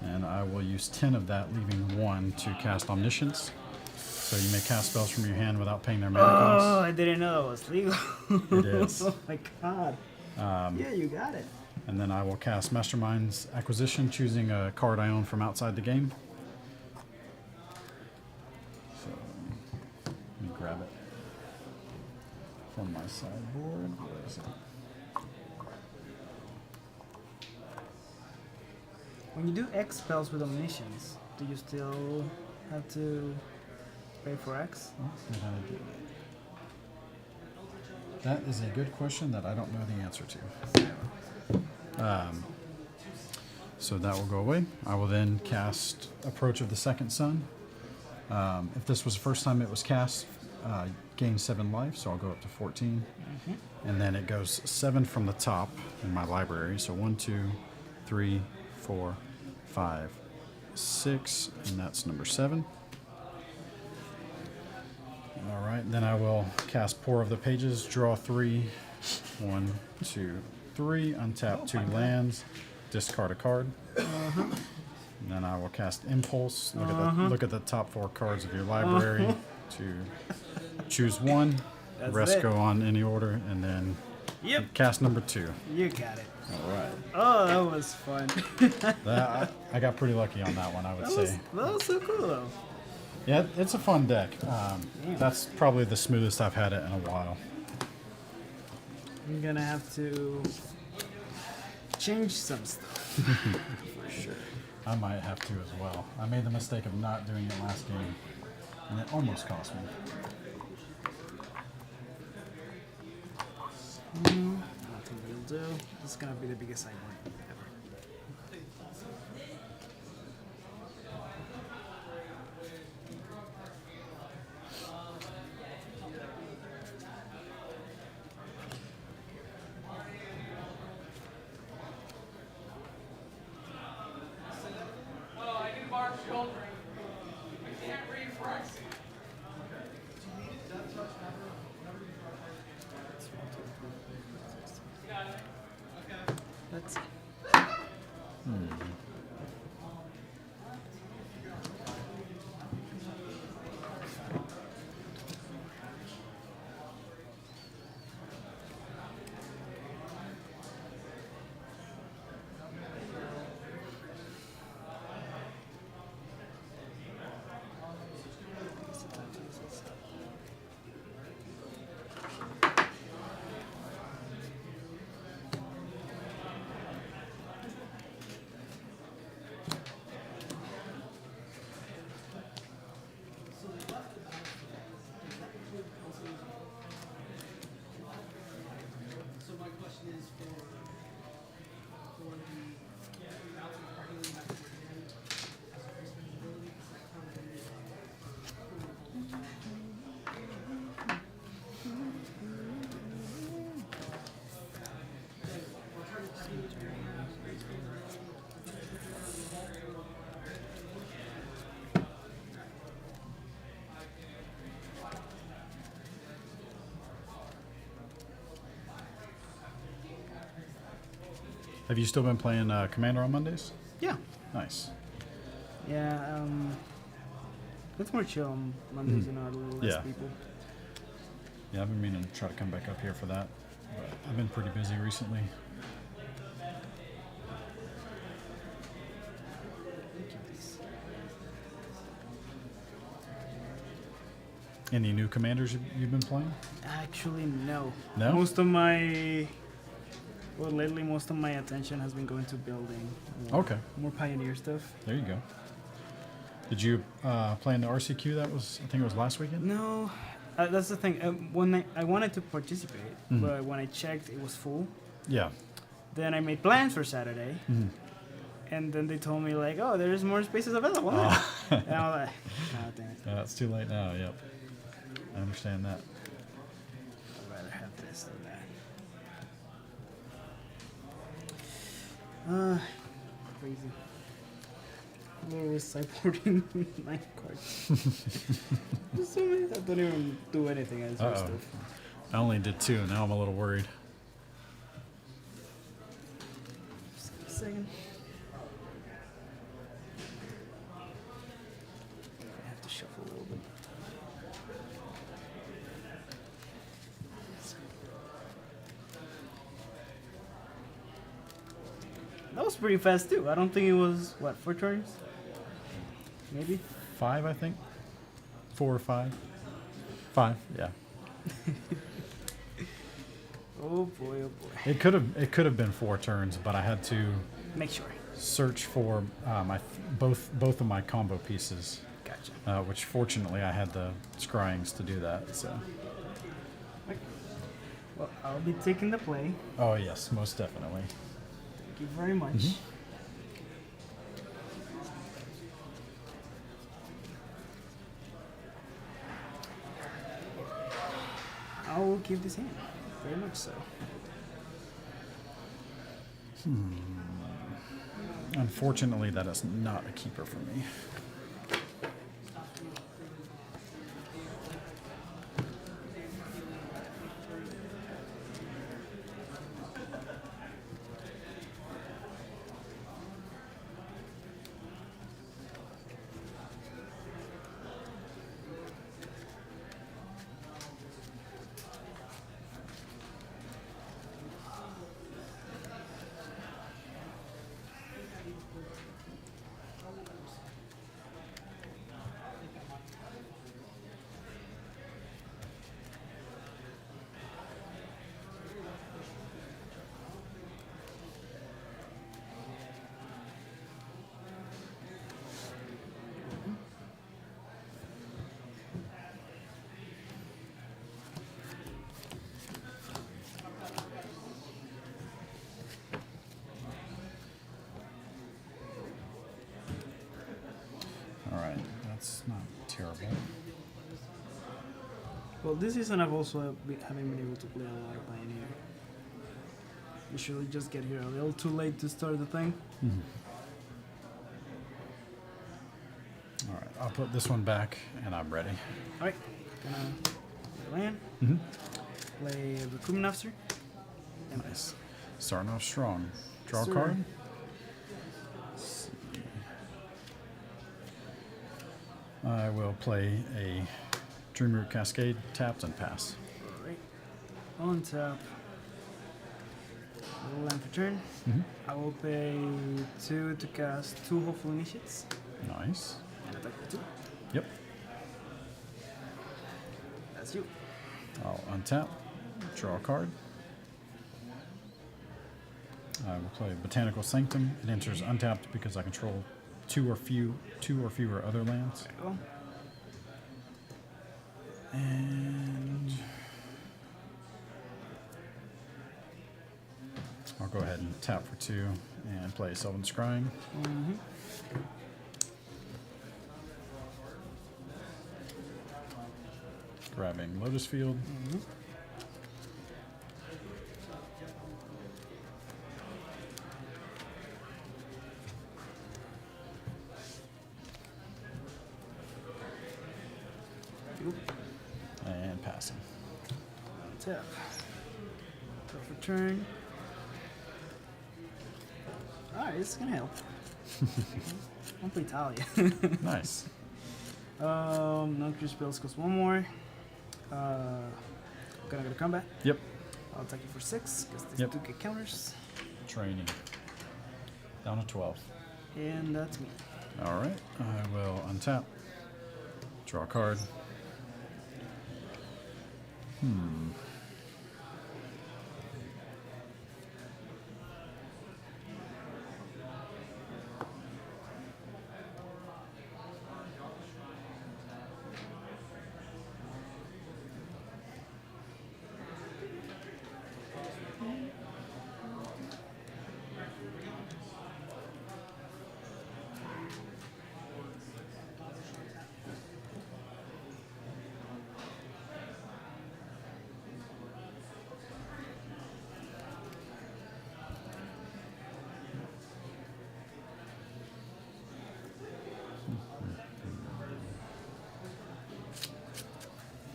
And I will use 10 of that, leaving 1 to cast Omniscience. So you may cast spells from your hand without paying their mana Oh, cost. I didn't know that was legal. It is. Oh my god. Yeah, you got it. And then I will cast Mastermind's Acquisition, choosing a card I own from outside the game. So let me grab it from my sideboard. Where is it? When you do X spells with Omniscience, do you still have to pay for X? Oh, did I do that? That is a good question that I don't know the answer to. So that will go away. I will then cast Approach of the Second Sun. If this was the first time it was cast, gain 7 life, so I'll go up to 14. And then it goes 7 from the top in my library. So 1, 2, 3, 4, 5, 6, and that's number 7. All right, then I will cast Pour of the Pages, draw 3, 1, 2, 3, untap 2 lands, discard a card. And then I will cast Impulse. Look at the top 4 cards of your library to choose 1. That's Rest it. go on any order, and then Yep, cast number 2. you got it. All right. Oh, that was fun. I got pretty lucky on that one, I would say. That was so cool though. Yeah, it's a fun deck. That's probably the smoothest I've had it in a while. I'm gonna have to change some stuff. For sure. I might have to as well. I made the mistake of not doing it last game, and it almost cost me. Nothing will do. This is gonna be the biggest sideboard ever. Have you still been playing Commander on Mondays? Yeah. Nice. Yeah. It's more chill on Mondays, a little less Yeah. people. Yeah, I've been meaning to try to come back up here for that. But I've been pretty busy recently. Any new commanders you've been playing? Actually, no. No? Most of my attention has been going to building. More Pioneer stuff. There you go. Did you play in the RCQ? I think it was last weekend? No, that's the thing. When I wanted to participate, but when I checked, it was full. Yeah. Then I made plans for Saturday, and then they told me like, "Oh, there's more spaces available." And I was like, "Oh, dang it! It's too late now, yep. I understand that. I'd rather have this than that." Crazy. Literally sideboarding 9 cards. There's so many that don't even do anything. I just Uh-oh. stuff. I only did 2, and now I'm a little worried. Just give me a second. I have to shuffle a little bit. That was pretty fast too. I don't think it was 4 turns. Maybe. 5, I think. 4 or 5. 5, yeah. Oh boy, oh boy. It could have been 4 turns, but I had to Make sure. search for both of my combo pieces, Gotcha. which fortunately I had the scryings to do that. So. Well, I'll be taking the play. Oh yes, most definitely. Thank you very much. I will keep this hand. Very much so. Unfortunately, that is not a keeper for me. All right, that's not terrible. Well, this season I've also haven't been able to play a lot of Pioneer. Usually just get here a little too late to start the thing. All right, I'll put this one back, and I'm ready. Alright, gonna play land, play Recruitment Officer. And Nice. Starting off strong. Draw a Sir. card. I will play a Dreamroot Cascade, tapped and pass. Alright, on tap. Little land for turn. I will pay 2 to cast 2 Hopeful Initiates. Nice. And attack for 2. Yep. That's you. I'll untap, draw a card. I will play Botanical Sanctum. It enters untapped because I control two or fewer other lands. There you go. And I'll go ahead and tap for 2 and play Sylvan Scrying. Grabbing Lotus Field. And passing. Tap. Draw for turn. Alright, this is gonna help. I'll play Talia. Nice. No creature spells cost one more. Gonna go to combat. Yep. I'll attack you for 6 because these Yep. do get counters. Training. Down to 12. And that's me. All right. I will untap. Draw a card.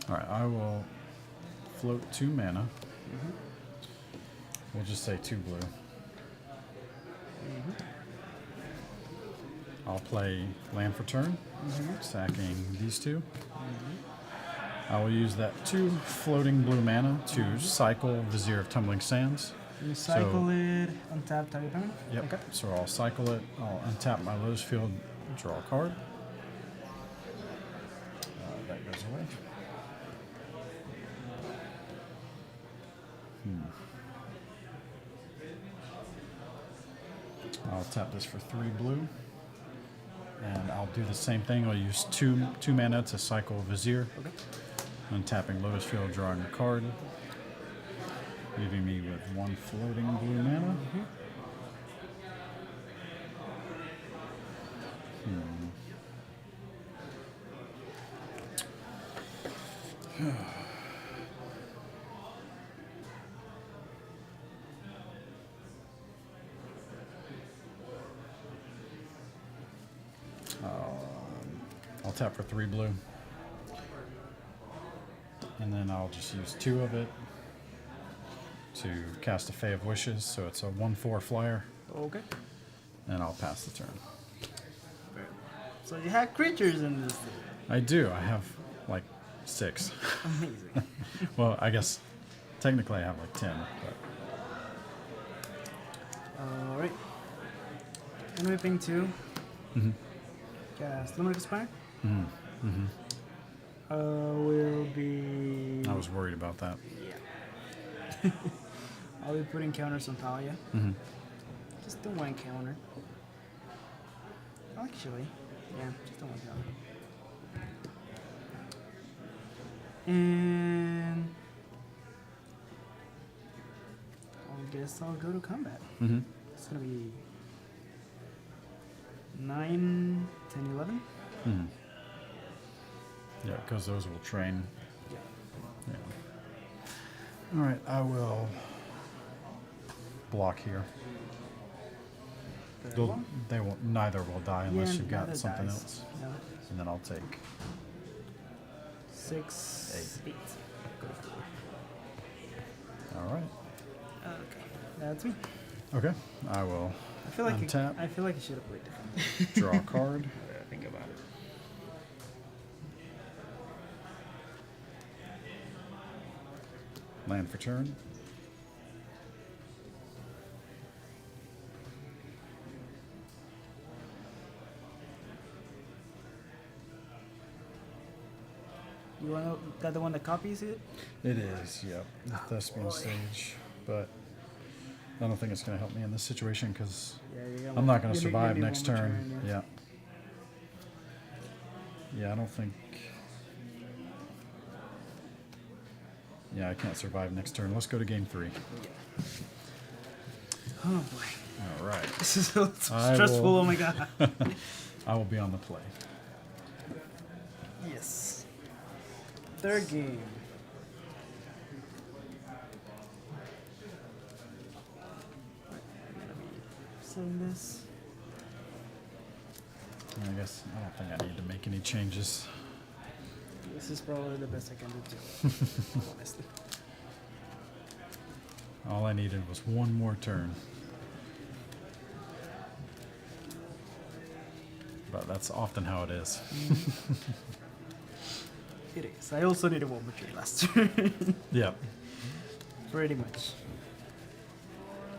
All right. I will float 2 mana. We'll just say 2 blue. I'll play land for turn, sacking these 2. I will use that 2 floating blue mana to cycle Vizier of Tumbling Sands. You cycle it, untap, target permanent. Yep. Okay. So I'll cycle it. I'll untap my Lotus Field, draw a card. That goes away. I'll tap this for 3 blue. And I'll do the same thing. I'll use two mana to cycle Vizier. Okay. Untapping Lotus Field, drawing a card. Leaving me with 1 floating blue mana. I'll tap for 3 blue. And then I'll just use 2 of it to cast a Fae of Wishes, so it's a 1/4 flyer, Okay. and I'll pass the turn. So you have creatures in this thing. I do. I have like 6. Amazing. Well, I guess technically I have like 10, but Alright. Enemy ping 2. Cast Luminous Spire. Will be. I was worried about that. Yeah. I'll be putting counters on Talia. Just the 1 counter. Actually, yeah, just the 1 counter. And I guess I'll go to combat. It's gonna be 9, 10, 11. Yeah, because those will train. Yeah. Yeah. All right, I will block here. They won't. Neither will die unless you've got something else. No. And then I'll take 6, 8. Go for it. All right. Okay, that's me. Okay, I will I feel like untap, I feel like you should have played different. draw a card. Think about it. Land for turn. You want that the one that copies it? It is, yep. Thespian stage, but I don't think it's going to help me in this situation because Yeah, you're I'm not going to give me- survive give me next one more turn. yeah. Yeah, I don't think. Yeah, I can't survive next turn. Let's go to game 3. Oh boy, All right. this is so I stressful. will- Oh my god. I will be on the play. Yes. Third game. Send this. I guess I don't think I need to make any changes. This is probably the best I can do too. Honestly. All I needed was one more turn. but that's often how it is. It is. I also needed one more tree last turn. Yep. Pretty much.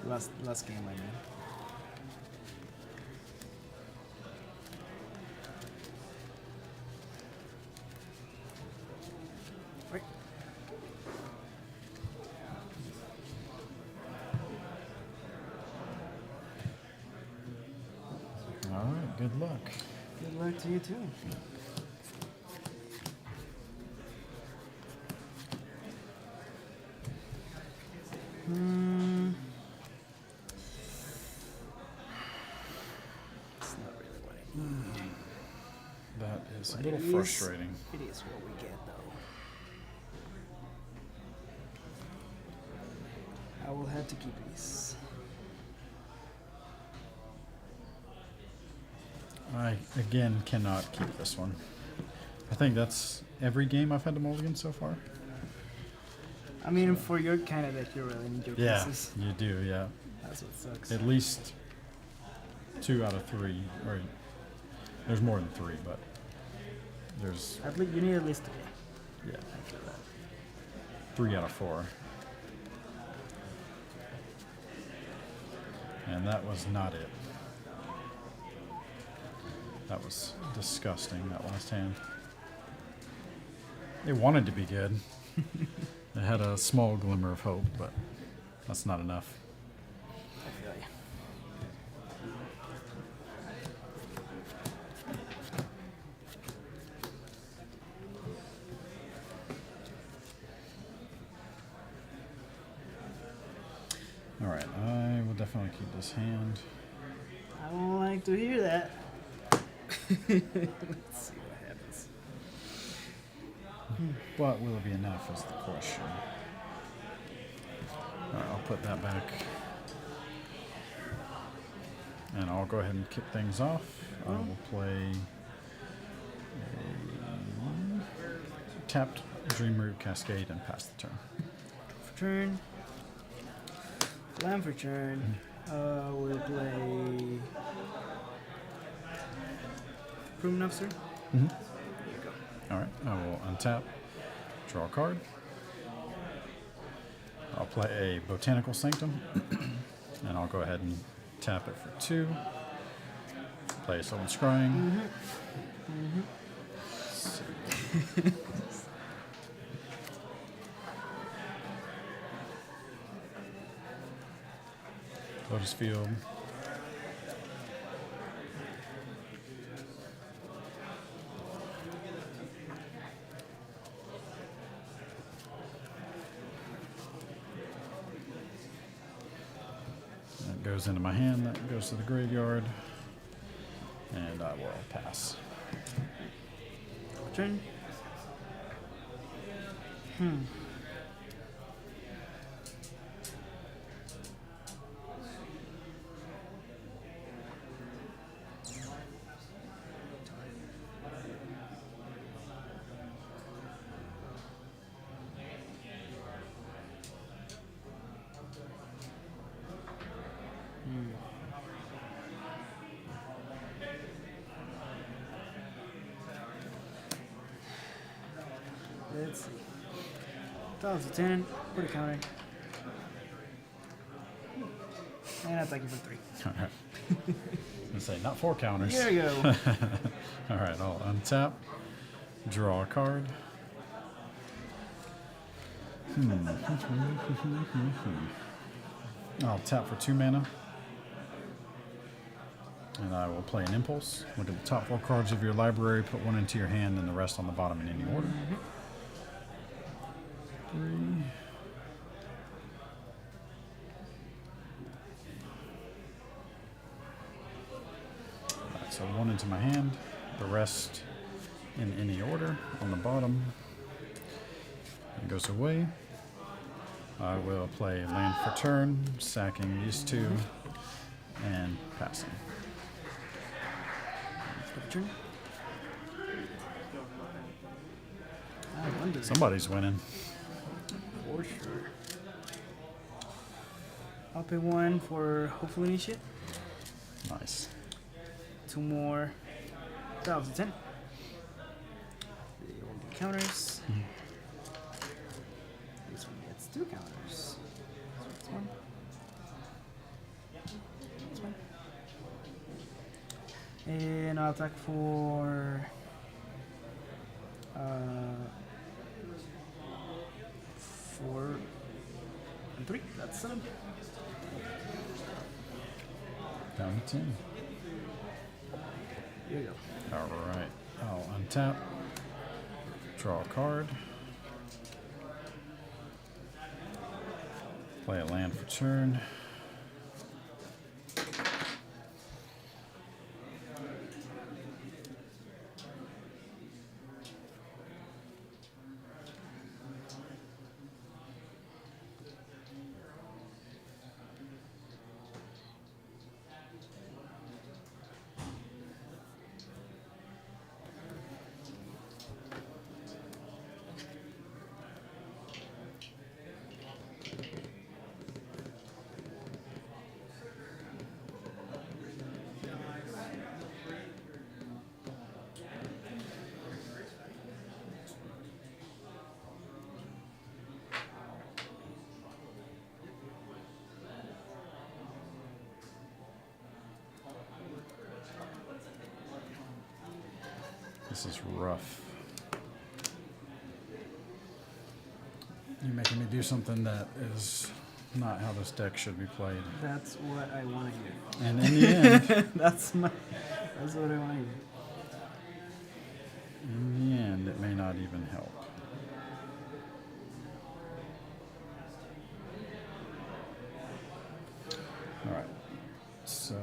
Last game, I mean. Right. All right. Good luck. Good luck to you too. It's not really what I need. That is a But little it is- frustrating. It is what we get, though. I will have to keep these. I again cannot keep this one. I think that's every game I've had to mulligan so far. I mean, for your kind of deck, you really need your Yeah, pieces. you do. Yeah, That's what sucks. at least 2 out of 3, or there's more than 3, but there's At least you need at least 3. yeah I feel that. 3 out of 4, and that was not it. That was disgusting. That last hand. It wanted to be good. It had a small glimmer of hope, but that's not enough. I feel you. All right, I will definitely keep this hand. I don't like to hear that. Let's see what happens. But will it be enough is the question. All right, I'll put that back. And I'll go ahead and kick things off. I will play a tapped Dream Root Cascade and pass the turn. For turn. Land for turn. We'll play. Proven Officer. All right, I will untap, draw a card. I'll play a Botanical Sanctum, and I'll go ahead and tap it for 2. Play a Sylvan Scrying. Lotus Field. That goes into my hand, that goes to the graveyard, and I will pass. Turn. Let's see. Toss a 10, put a counter. And attack you for 3. All right. I say not 4 counters. There you go. All right, I'll untap, draw a card. I'll tap for 2 mana. And I will play an Impulse. Look at the top 4 cards of your library, put 1 into your hand, and the rest on the bottom in any order. 3. Alright, so 1 into my hand, the rest in any order on the bottom. It goes away. I will play land for turn, sacking these 2, and passing. Turn. I wonder. Somebody's winning. For sure. I'll pay 1 for hopefully initiate. Nice. 2 more. That was a 10. They will do counters. This one gets 2 counters. So it's one. This one. And I'll attack for 4 and 3. That's 7. Down to 10. Here you go. All right. I'll untap. Draw a card. Play a land for turn. This is rough. You're making me do something that is not how this deck should be played. That's what I want to hear. And in the end, That's what I want to hear. in the end, it may not even help. All right. So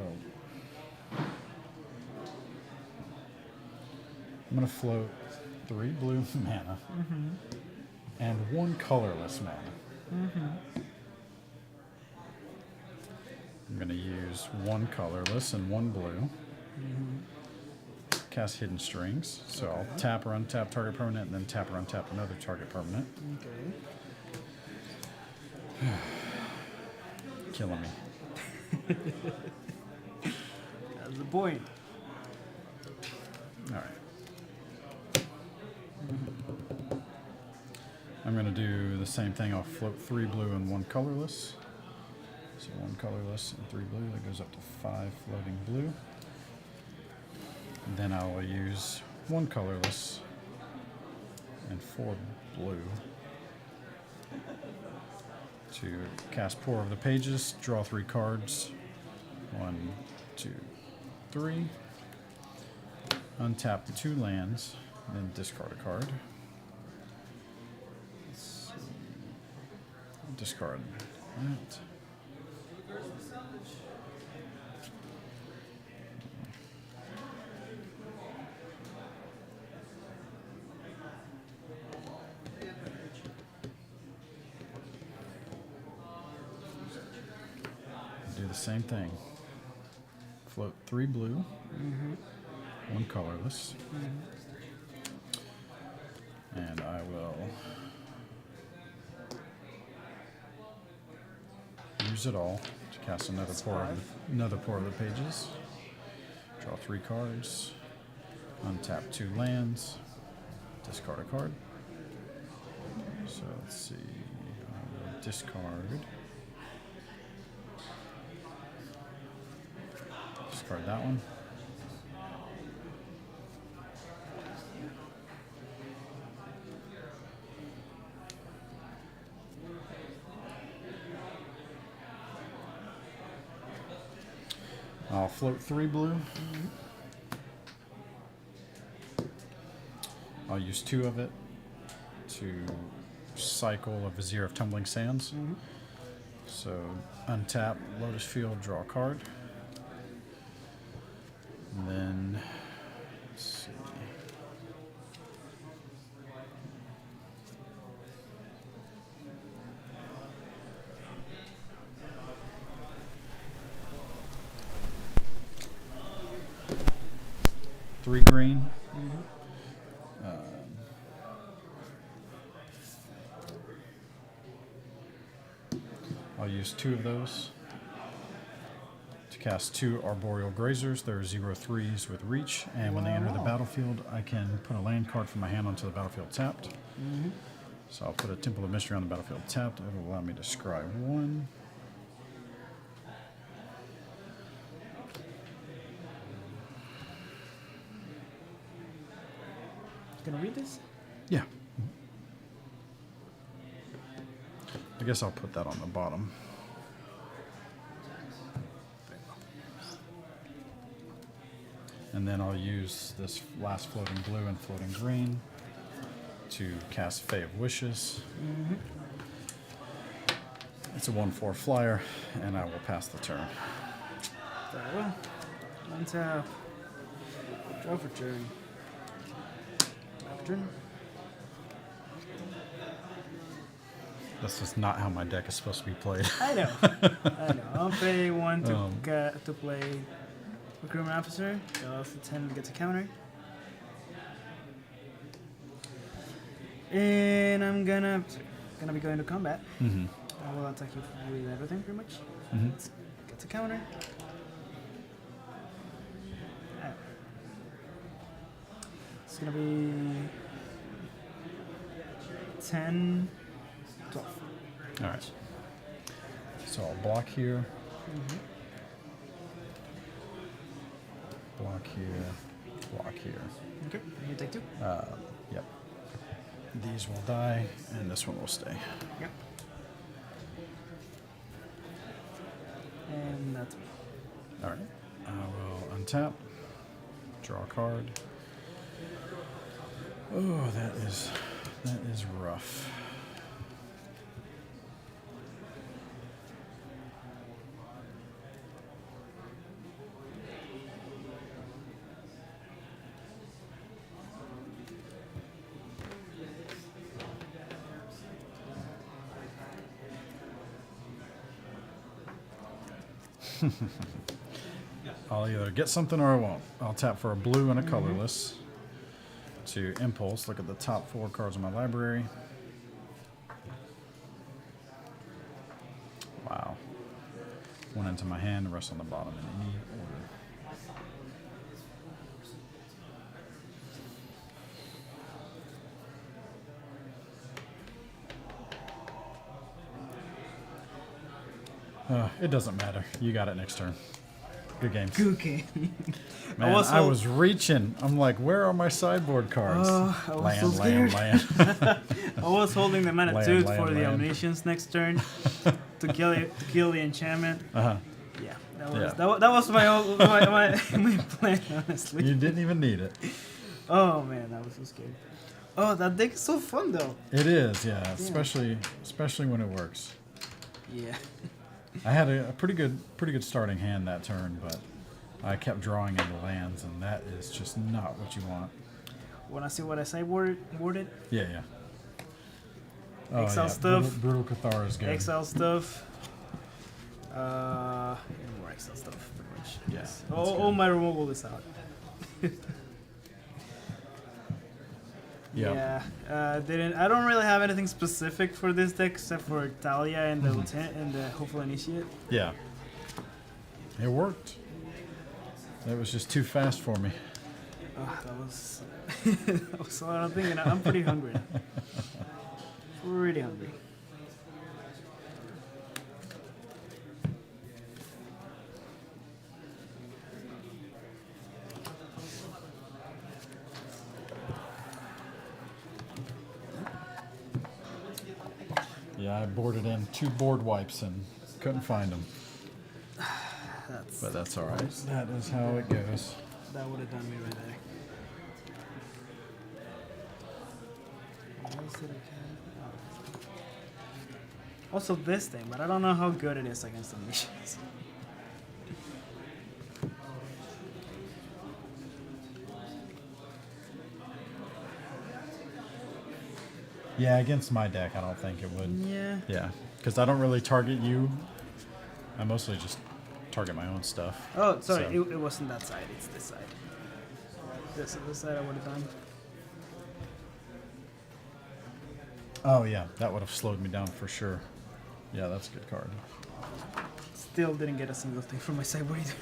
I'm going to float 3 blue mana and 1 colorless mana. I'm going to use 1 colorless and 1 blue. Cast Hidden Strings. So I'll tap or untap target permanent and then tap or untap another target permanent. Okay. Killing me. That's the point. All right. I'm going to do the same thing. I'll float 3 blue and 1 colorless. So 1 colorless and 3 blue. That goes up to 5 floating blue. And then I will use 1 colorless and 4 blue to cast Pour Over the Pages, draw 3 cards. 1, 2, 3. Untap the 2 lands, then discard a card. Discard that. Do the same thing. Float 3 blue, 1 colorless, and I will use it all to cast another pour of the pages. Draw 3 cards, untap 2 lands, discard a card. So let's see, I will discard that one. I'll float 3 blue. I'll use 2 of it to cycle a Vizier of Tumbling Sands. So untap Lotus Field, draw a card. And then, let's see. Three green. I'll use 2 of those to cast 2 Arboreal Grazers. They're 0/3s with reach, and when they enter the Wow. battlefield, I can put a land card from my hand onto the battlefield tapped. So I'll put a Temple of Mystery on the battlefield tapped. It will allow me to scry 1. Gonna read this? Yeah. I guess I'll put that on the bottom. And then I'll use this last floating blue and floating green to cast Fae of Wishes. It's a 1/4 flyer, and I will pass the turn. Very well. Untap. Draw for turn. Turn. This is not how my deck is supposed to be played. I know. I know. I'll pay 1 to to play Recruitment Officer. Draws the 10 and gets a counter. And I'm gonna be going to combat. Mm-hmm. I will attack you with everything pretty much. Mm-hmm. Gets a counter. Alright. It's gonna be 10, 12. All right. So I'll block here. Block here. Block here. Okay, you take 2. Yep. These will die, and this one will stay. Yep. And that's me. All right. I will untap, draw a card. Oh, that is rough. I'll either get something or I won't. I'll tap for a blue and a colorless to impulse. Look at the top 4 cards in my library. Wow. 1 into my hand, the rest on the bottom in any order. It doesn't matter. You got it next turn. Good games. Okay. Man, I was reaching. I'm like, where are my sideboard cards? Oh, I was land, so land, scared. land. I was holding the Manitude Land, for the land. Omniscience next turn to kill the enchantment. Uh-huh. Yeah, that was Yeah. that was my plan, honestly. You didn't even need it. Oh man, I was so scared. Oh, that deck is so fun though. It is, yeah. Especially when it works. Yeah. I had a pretty good starting hand that turn, but I kept drawing into lands, and that is just not what you want. Wanna see what I sideboarded? Yeah, yeah. Oh, Exile yeah. stuff. Brutal Cathar is good. Exile stuff. More exile stuff, pretty much. Yeah, Yes. that's All good. my removal is out. Yeah. I don't really have anything specific for this deck except for Talia and the Lieutenant and the Hopeful Initiate. Yeah. It worked. It was just too fast for me. Oh, that was that was a lot of thinking. I'm pretty hungry. Pretty hungry. Yeah, I boarded in 2 board wipes and couldn't find them. But that's all right. That is how it goes. That would have done me right there. What else did I get? Oh. Also this thing, but I don't know how good it is against the missions. Yeah, against my deck, I don't think it would. Yeah. Yeah, because I don't really target you. I mostly just target my own stuff. Oh, sorry, So- it wasn't that side. It's this side. This is the side I would have done. Oh yeah, that would have slowed me down for sure. Yeah, that's a good card. still didn't get a single thing from my sideboard either.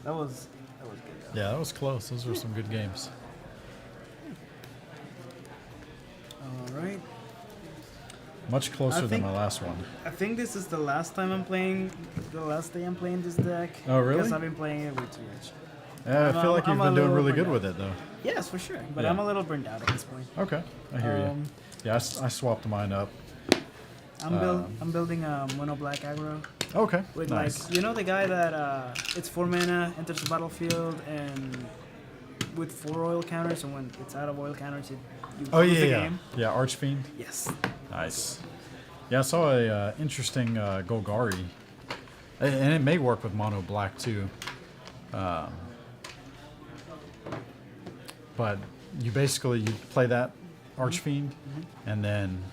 That was good. Yeah, that was close. Those were some good games. All right. Much closer than think- my last one. I think this is the last day I'm playing this deck. Oh, really? Because I've been playing it way too much. Yeah, I feel like I'm you've a been doing little really good burned with it, though. Yes, for sure. But Yeah. I'm a little burned out at this point. Okay, I hear you. Um, Yeah, I swapped mine up. I'm building a mono black aggro Okay, with nice. like the guy that it's 4 mana, enters the battlefield, and with 4 oil counters, and when it's out of oil counters, you Oh lose yeah, the yeah, game. yeah. Archfiend. Yes. Nice. Yeah, I saw a interesting Golgari, and it may work with mono black too. But you play that Archfiend, and then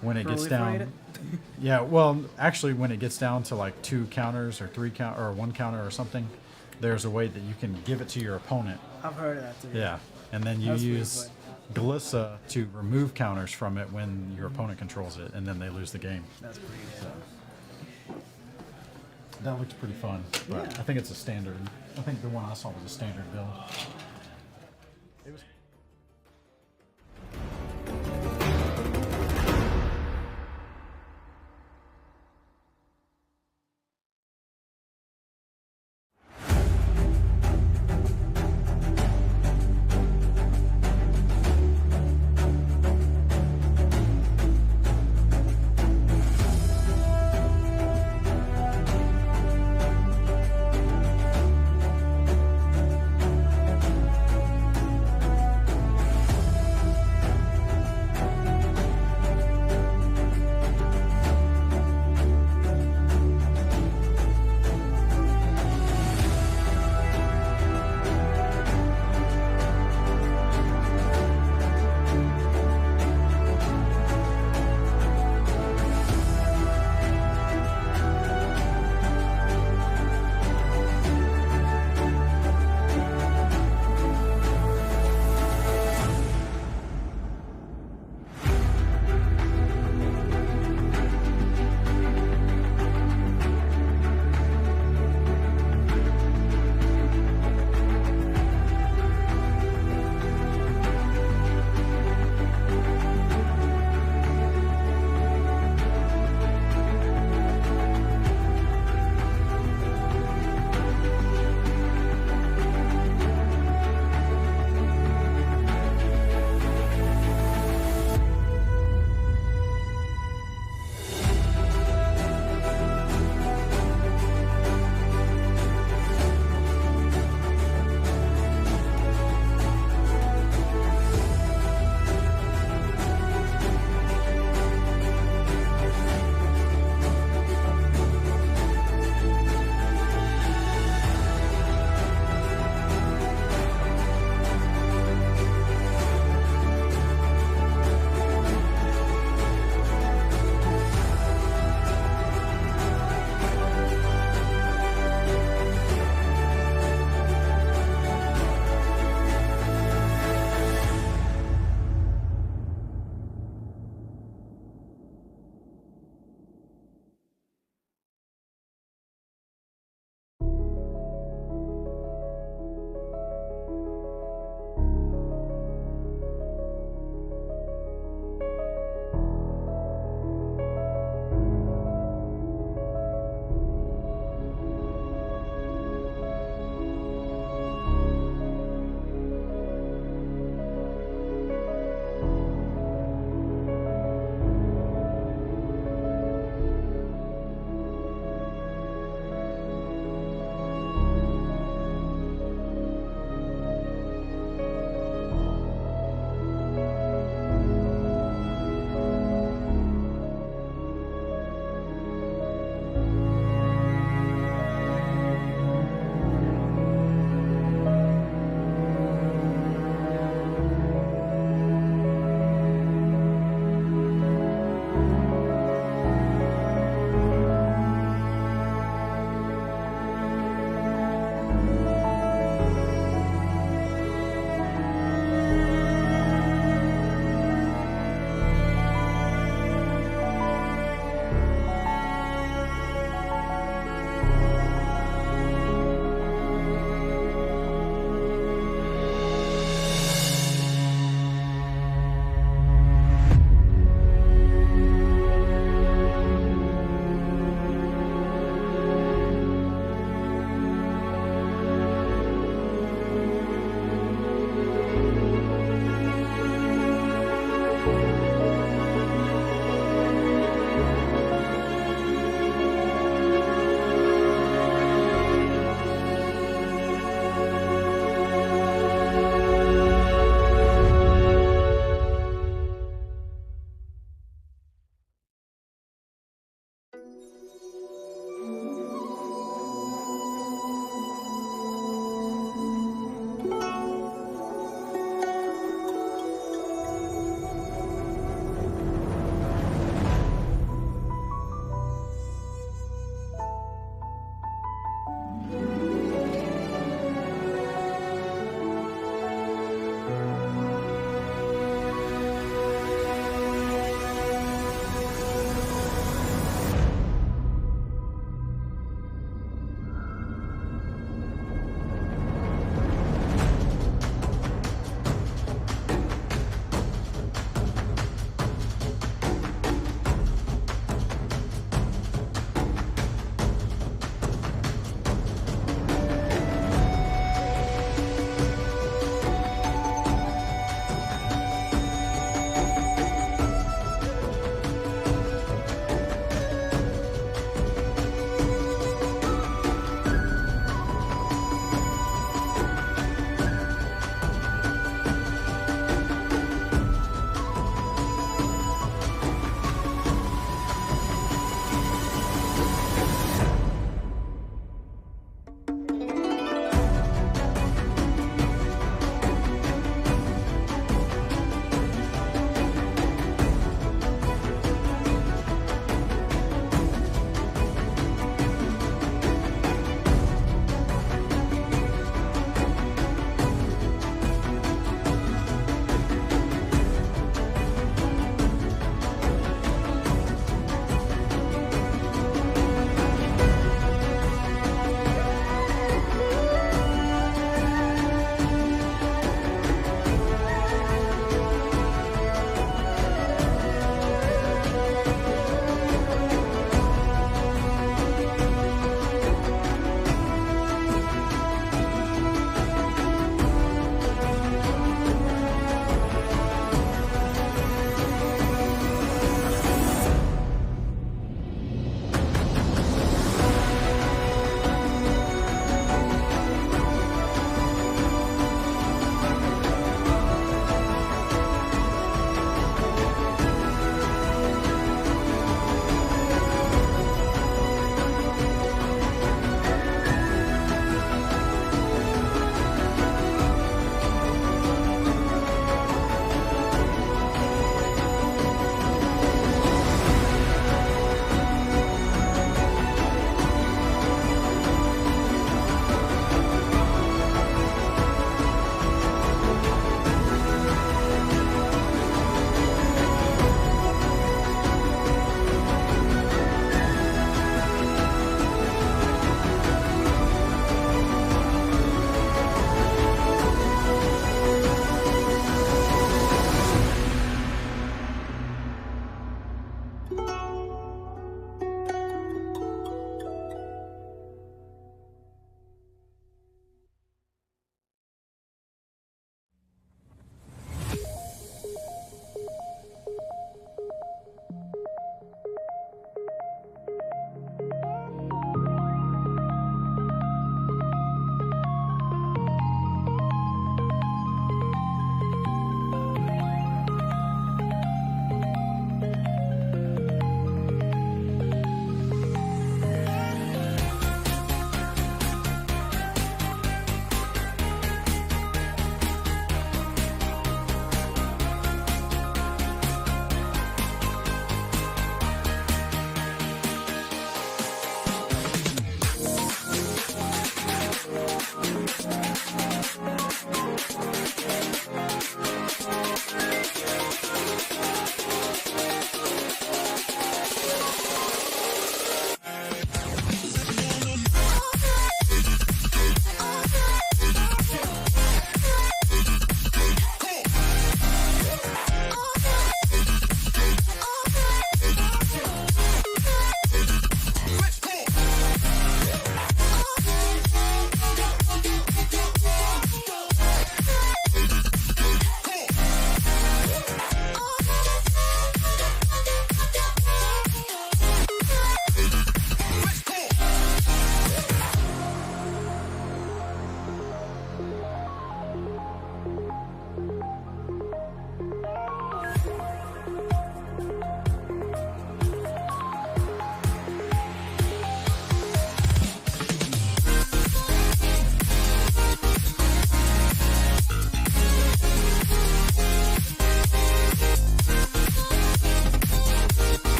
when it gets Proliferate down, it? yeah. Well, actually, when it gets down to like 2 counters or 3 count or 1 counter or something, there's a way that you can give it to your opponent. I've heard of that too. Yeah, and then you That's weird, use Glissa to remove counters from it when your opponent controls it, and then they lose the game. That's pretty good. That looks pretty fun, but Yeah. I think it's a standard. I think the one I saw was a standard build. It was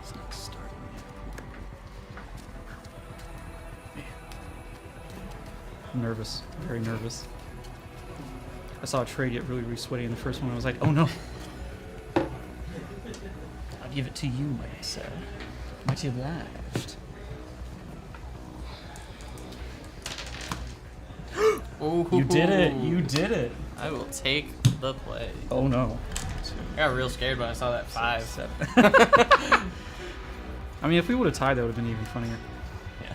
It's not starting yet. I'm nervous. Very nervous. I saw a trade get really, really sweaty in the first one. I was like, oh no. I'll give it to you, my sir. Much obliged. Oh, You did it. You did it. I will take the play. Oh no. I got real scared when I saw that 5. 7. I mean, if we would have tied, that would have been even funnier. Yeah.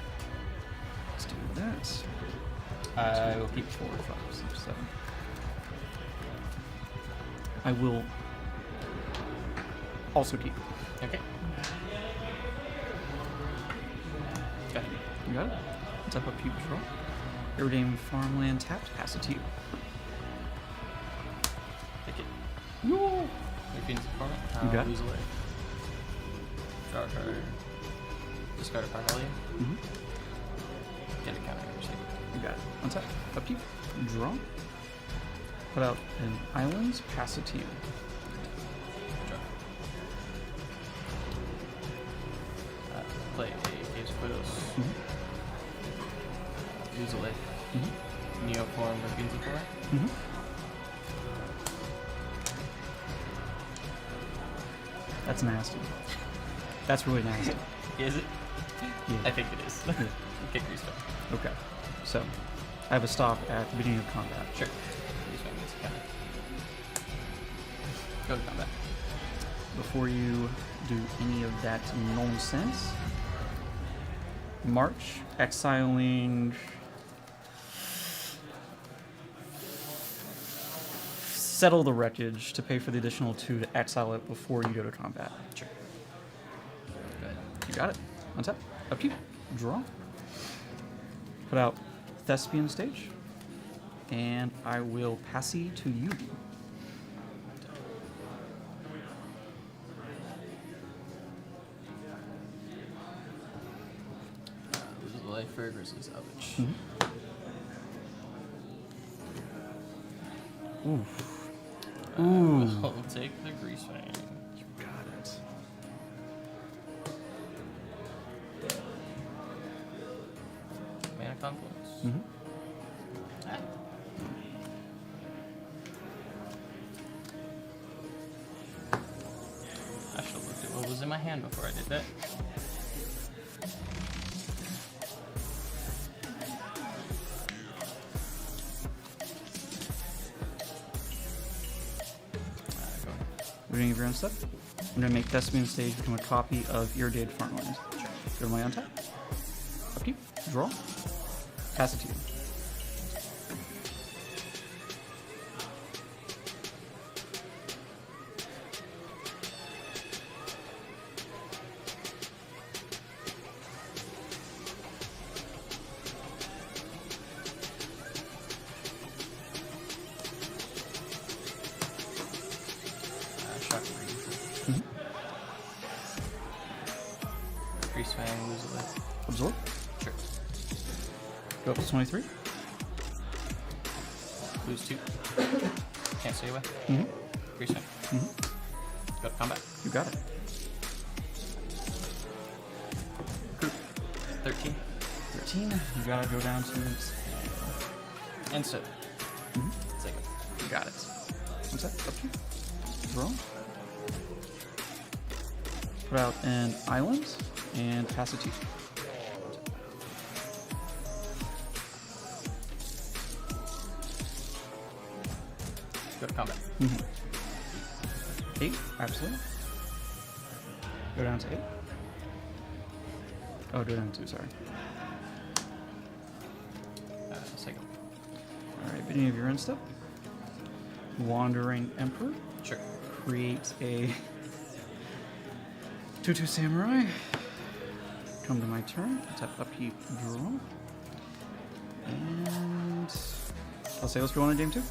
Let's do that. I will keep 4, 5, 6, 7. I will also keep. Okay. Got it. You got it? Tap up Pube's Roll. Iridium Farmland tapped. Pass it to you. Take it. No. Your Phoenix Performance. You got it. Lose away. Draw a card. Discard a card value. Mm-hmm. Get a counter. You got it. Untap. Up to you. Draw. Put out an island. Pass it to you. Draw. Play a Caves of Widows. Mm-hmm. Lose away. Mm-hmm. Neoform or Phoenix Performance. Mm-hmm. That's nasty. That's really nasty. Is it? Yeah. I think it is. Yeah. Kick restart. Okay. So, I have a stop at the beginning of combat. Sure. Restart means counter. Go to combat. Before you do any of that nonsense, march, exiling. Settle the wreckage to pay for the additional 2 to exile it before you go to combat. Sure. Go ahead. You got it. Untap. Up to you. Draw. Put out Thespian Stage. And I will passy to you. Lose away for Grizzly Salvage. Mm-hmm. Oof. I'll take the Grease Fang. You got it. Mana Confluence. Mm-hmm. Ah. I should have looked at what was in my hand before I did that. Go ahead. Reading of your own stuff. I'm going to make Thespian Stage become a copy of Irradiated Farmland. Go to my untap. Up to you. Draw. Pass it to you. Shock Breeze. Mm-hmm. Grease Fang, lose away. Absorb. Sure. Go up to 23. Lose 2. Can't stay away. Mm-hmm. Grease Fang. Mm-hmm. Go to combat. You got it. Group. 13. 13. You gotta go down to its. And so. Mm-hmm. Take it. You got it. What's that? Up to you. Draw. Put out an island and pass it to you. Go to combat. Mm-hmm. 8, absolutely. Go down to 8. Oh, go down to 2, sorry. Take it. Alright, beginning of your end step. Wandering Emperor. Sure. Create a 2/2 Samurai. Come to my turn. Tap upkeep, draw. And I'll say let's go on to game 2.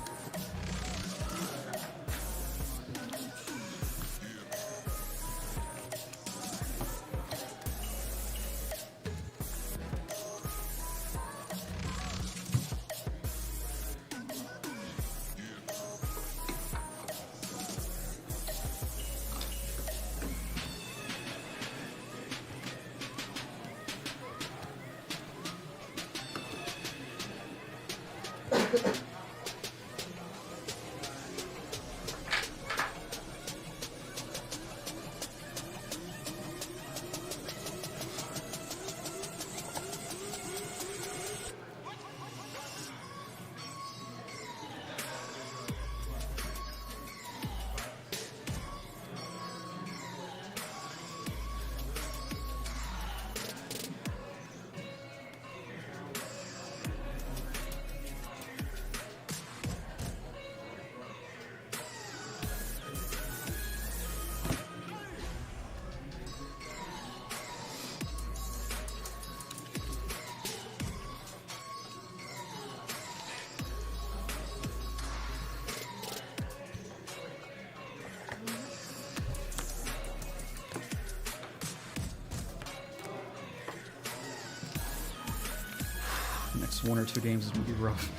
Next 1 or 2 games is gonna be rough.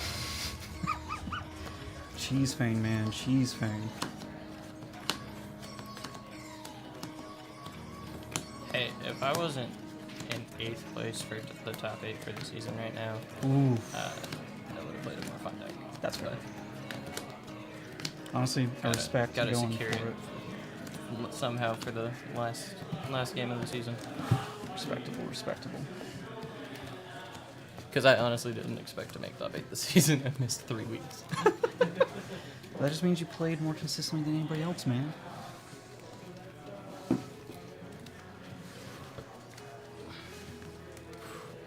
Cheese Fang, man, Cheese Fang. Hey, if I wasn't in 8th place for the top 8 for the season right now, Ooh, I would have played a more fun deck. that's right. Honestly, I respect gotta going secure for it it. somehow for the last game of the season. Respectable, respectable. Because I honestly didn't expect to make top 8 this season. I missed 3 weeks. That just means you played more consistently than anybody else, man.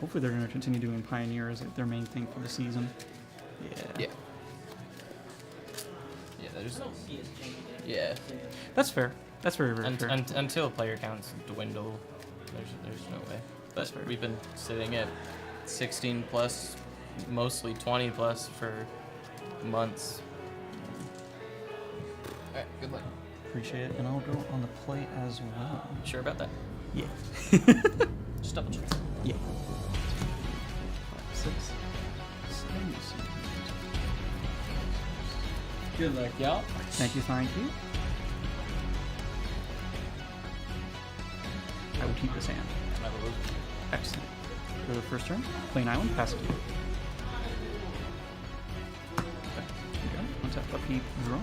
Hopefully they're going to continue doing Pioneer as their main thing for the season. Yeah. Yeah, yeah. That's fair. That's very, very fair. Until player counts dwindle, there's no way. But fair. we've been sitting at 16 plus, mostly 20 plus for months. Alright, good luck. Appreciate it. And I'll go on the play as well. Sure about that? Yeah. Just double check. Yeah. 5, 6, 7, Good luck, y'all. Thank you, thank you. I will keep this hand. I will lose. Excellent. For the first turn, Plain Island, pass it to you. Okay, you got it. Untap upkeep, draw.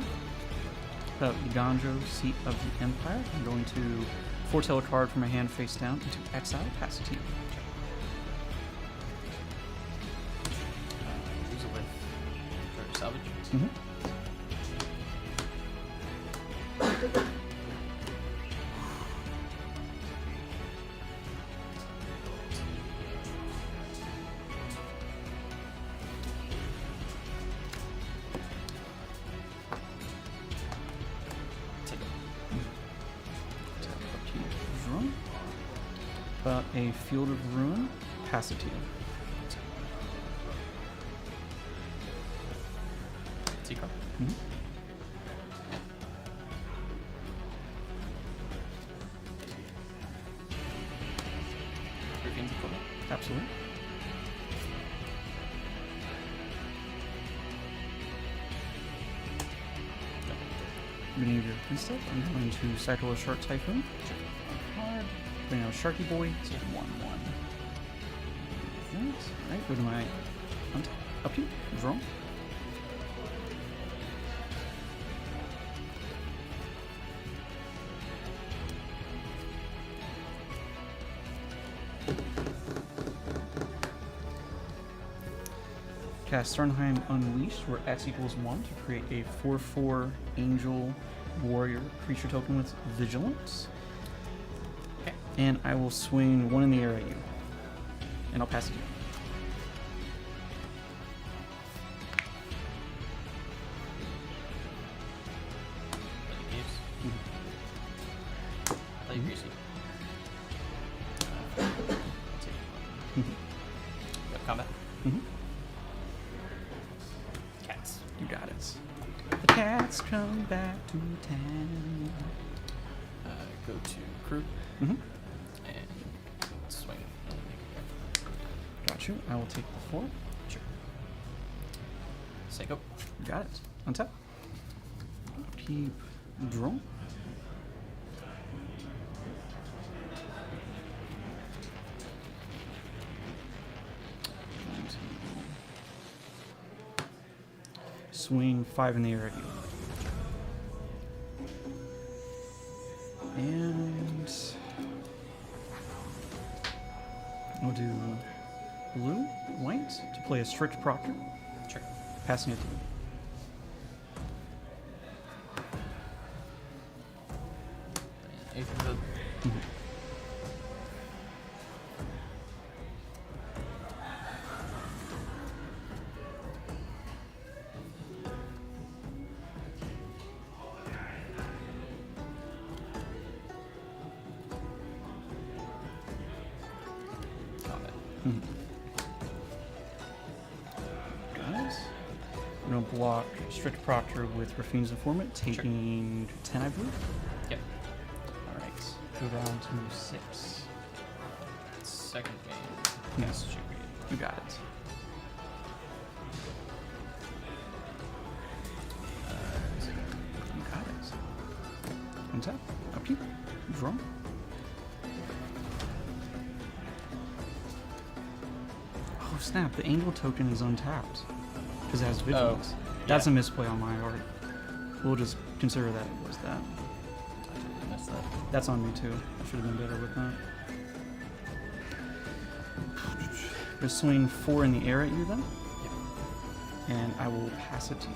Put out Iganjo, Seat of the Empire. I'm going to foretell a card from my hand face down into exile, pass it to you. Use a lift for salvage. Mm-hmm. Take it. Tap upkeep, draw. About a Field of Ruin, pass it to you. T card. Mm-hmm. Griffin Dakota. Absolutely. Beginning of your instead, I'm going to cycle a Shark Typhoon. Hard. Bring out a Sharky Boy. So 1/1. Nice. Alright, go to my upkeep. Draw. Cast Sternheim Unleashed, where X equals 1 to create a 4/4 Angel Warrior creature token with Vigilance. Okay. And I will swing 1 in the air at you. And I'll pass it to you. I thought you greasy. What, combat? Mm-hmm. Cats. You got it. The cats come back to town. Go to crew Mm-hmm. and swing. Got you. I will take the 4. Sure. Seiko. You got it. Untap. Keep draw. swing 5 in the air at you. And we'll do blue, white to play a strict proctor. Sure. Passing it to you. Eighth of the- Combat. Guys, I'm gonna block strict proctor with Raffine's informant, taking 10, I believe. Yep. All right, go down to 6. Second game. Yes, you got it. You got it. Untap. Upkeep. Draw. Oh snap! The angle token is untapped because it has vigilance. That's yeah. a misplay on my part. We'll just consider that it was that. I messed that. That's on me too. I should have been better with that. Just swing 4 in the air at you then. And I will pass it to you.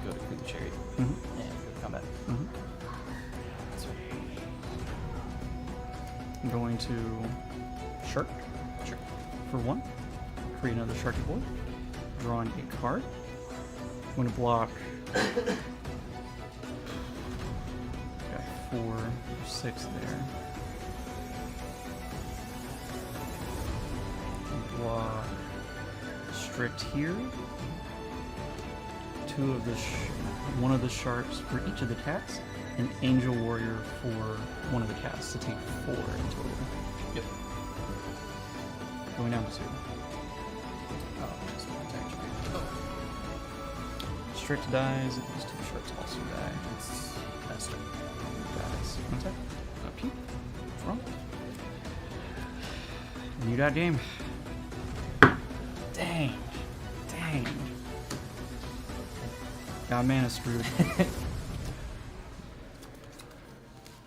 Go to Creep the Chariot. Mhm. And go to combat. Mhm. I'm going to shark Sure. for 1. Create another sharky board. Drawing a card. I'm going to block. Got 4 or 6 there. Block strict here. 2 of the one of the sharks for each of the cats, and angel warrior for one of the cats to take 4 in total. Yep. Going down to 2. Oh, just one attack trigger. Strict dies, and these 2 sharks also die. It's faster. Guys, attack. Upkeep. Draw. And you got game. Dang. Dang. Got mana screwed.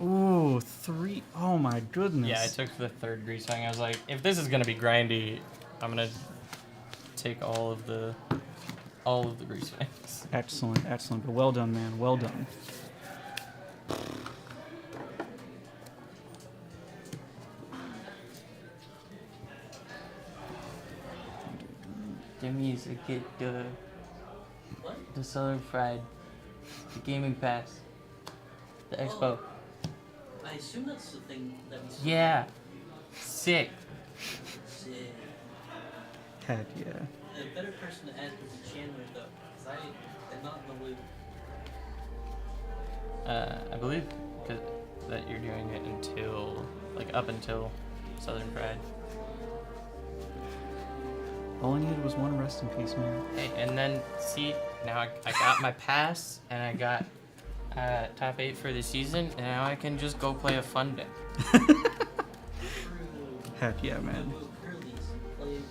Ooh, 3. Oh my goodness. Yeah, I took the third grease fang. I was like, if this is gonna be grindy, I'm gonna take all of the grease fangs. Excellent, excellent. But well done, man. Well done. Jimmy's get the Southern Fried, the gaming pass, the expo. I assume that's the thing that we saw. Yeah, sick. Sick. Heck yeah. The better person to ask was Chandler, though, because I am not in the loop. I believe that you're doing it until, like, up until Southern Pride. All I needed was 1 rest in peace, man. Hey, and then see, now I got my pass and I got top 8 for the season, and now I can just go play a fun day. Heck yeah, man. Play new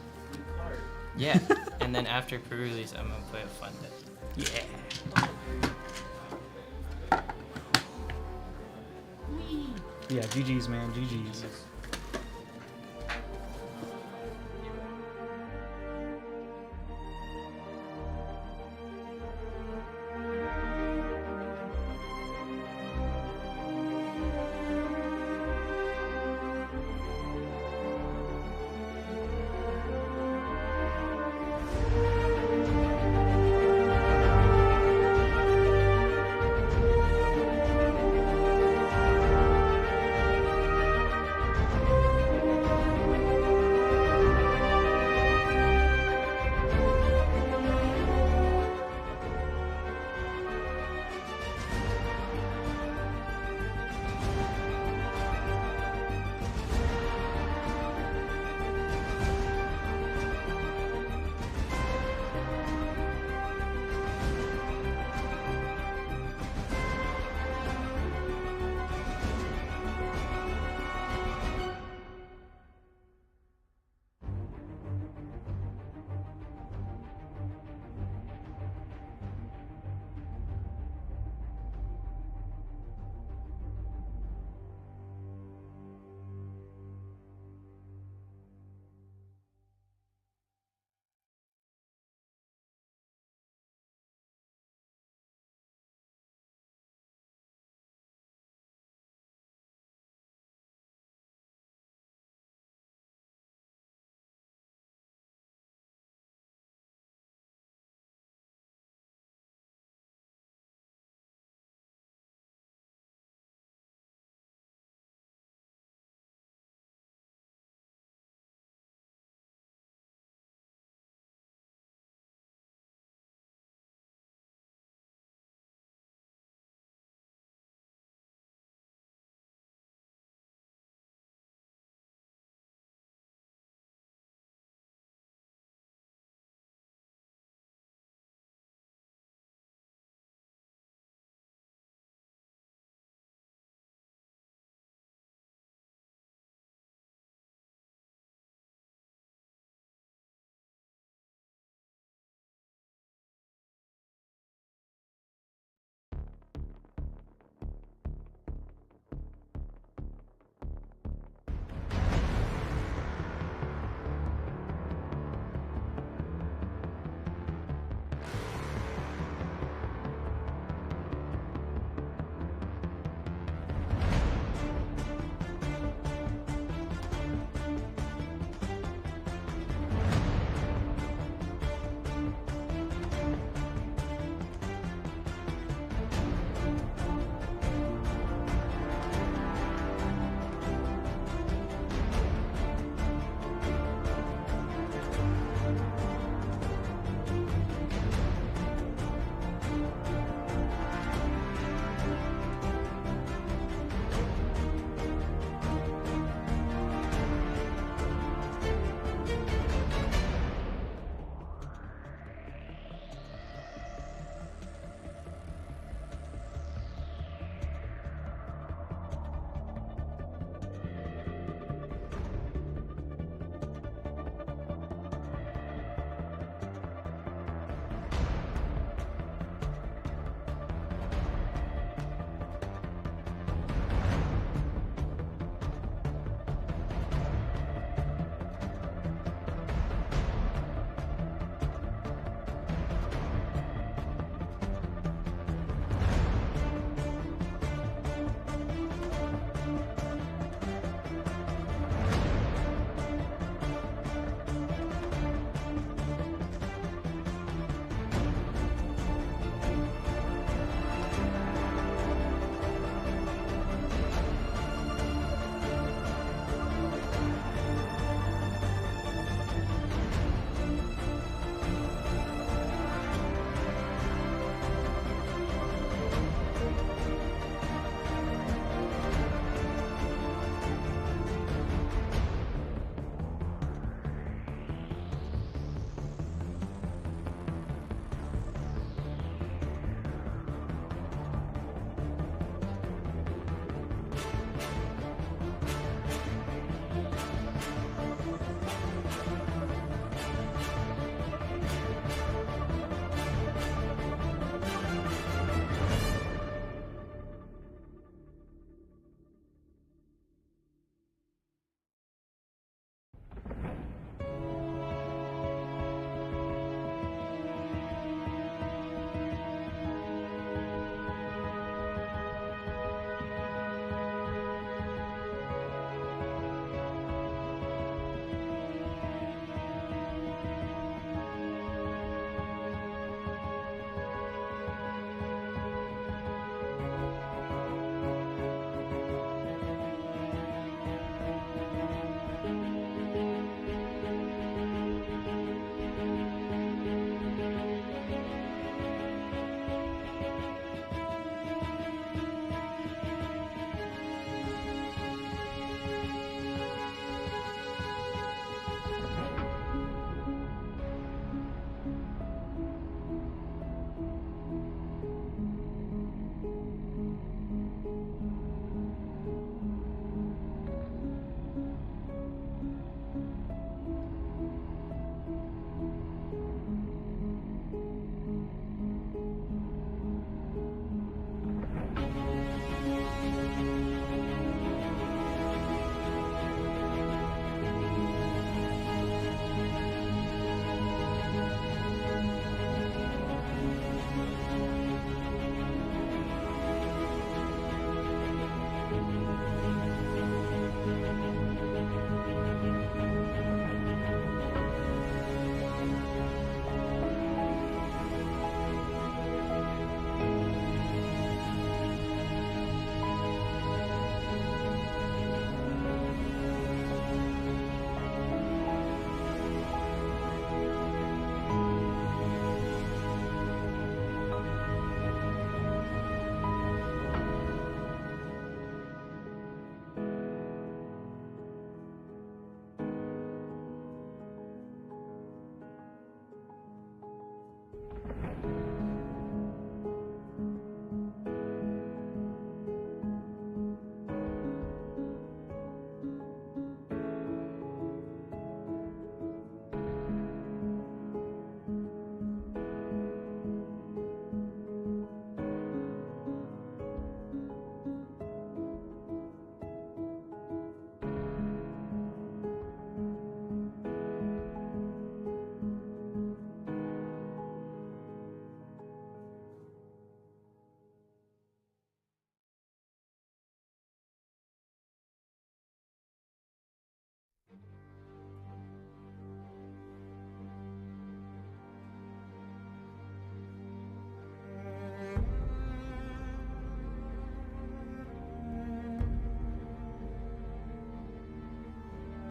card. Yeah, and then after pre-release, I'm gonna play a fun day. Yeah. Yeah, GG's, man. GG's.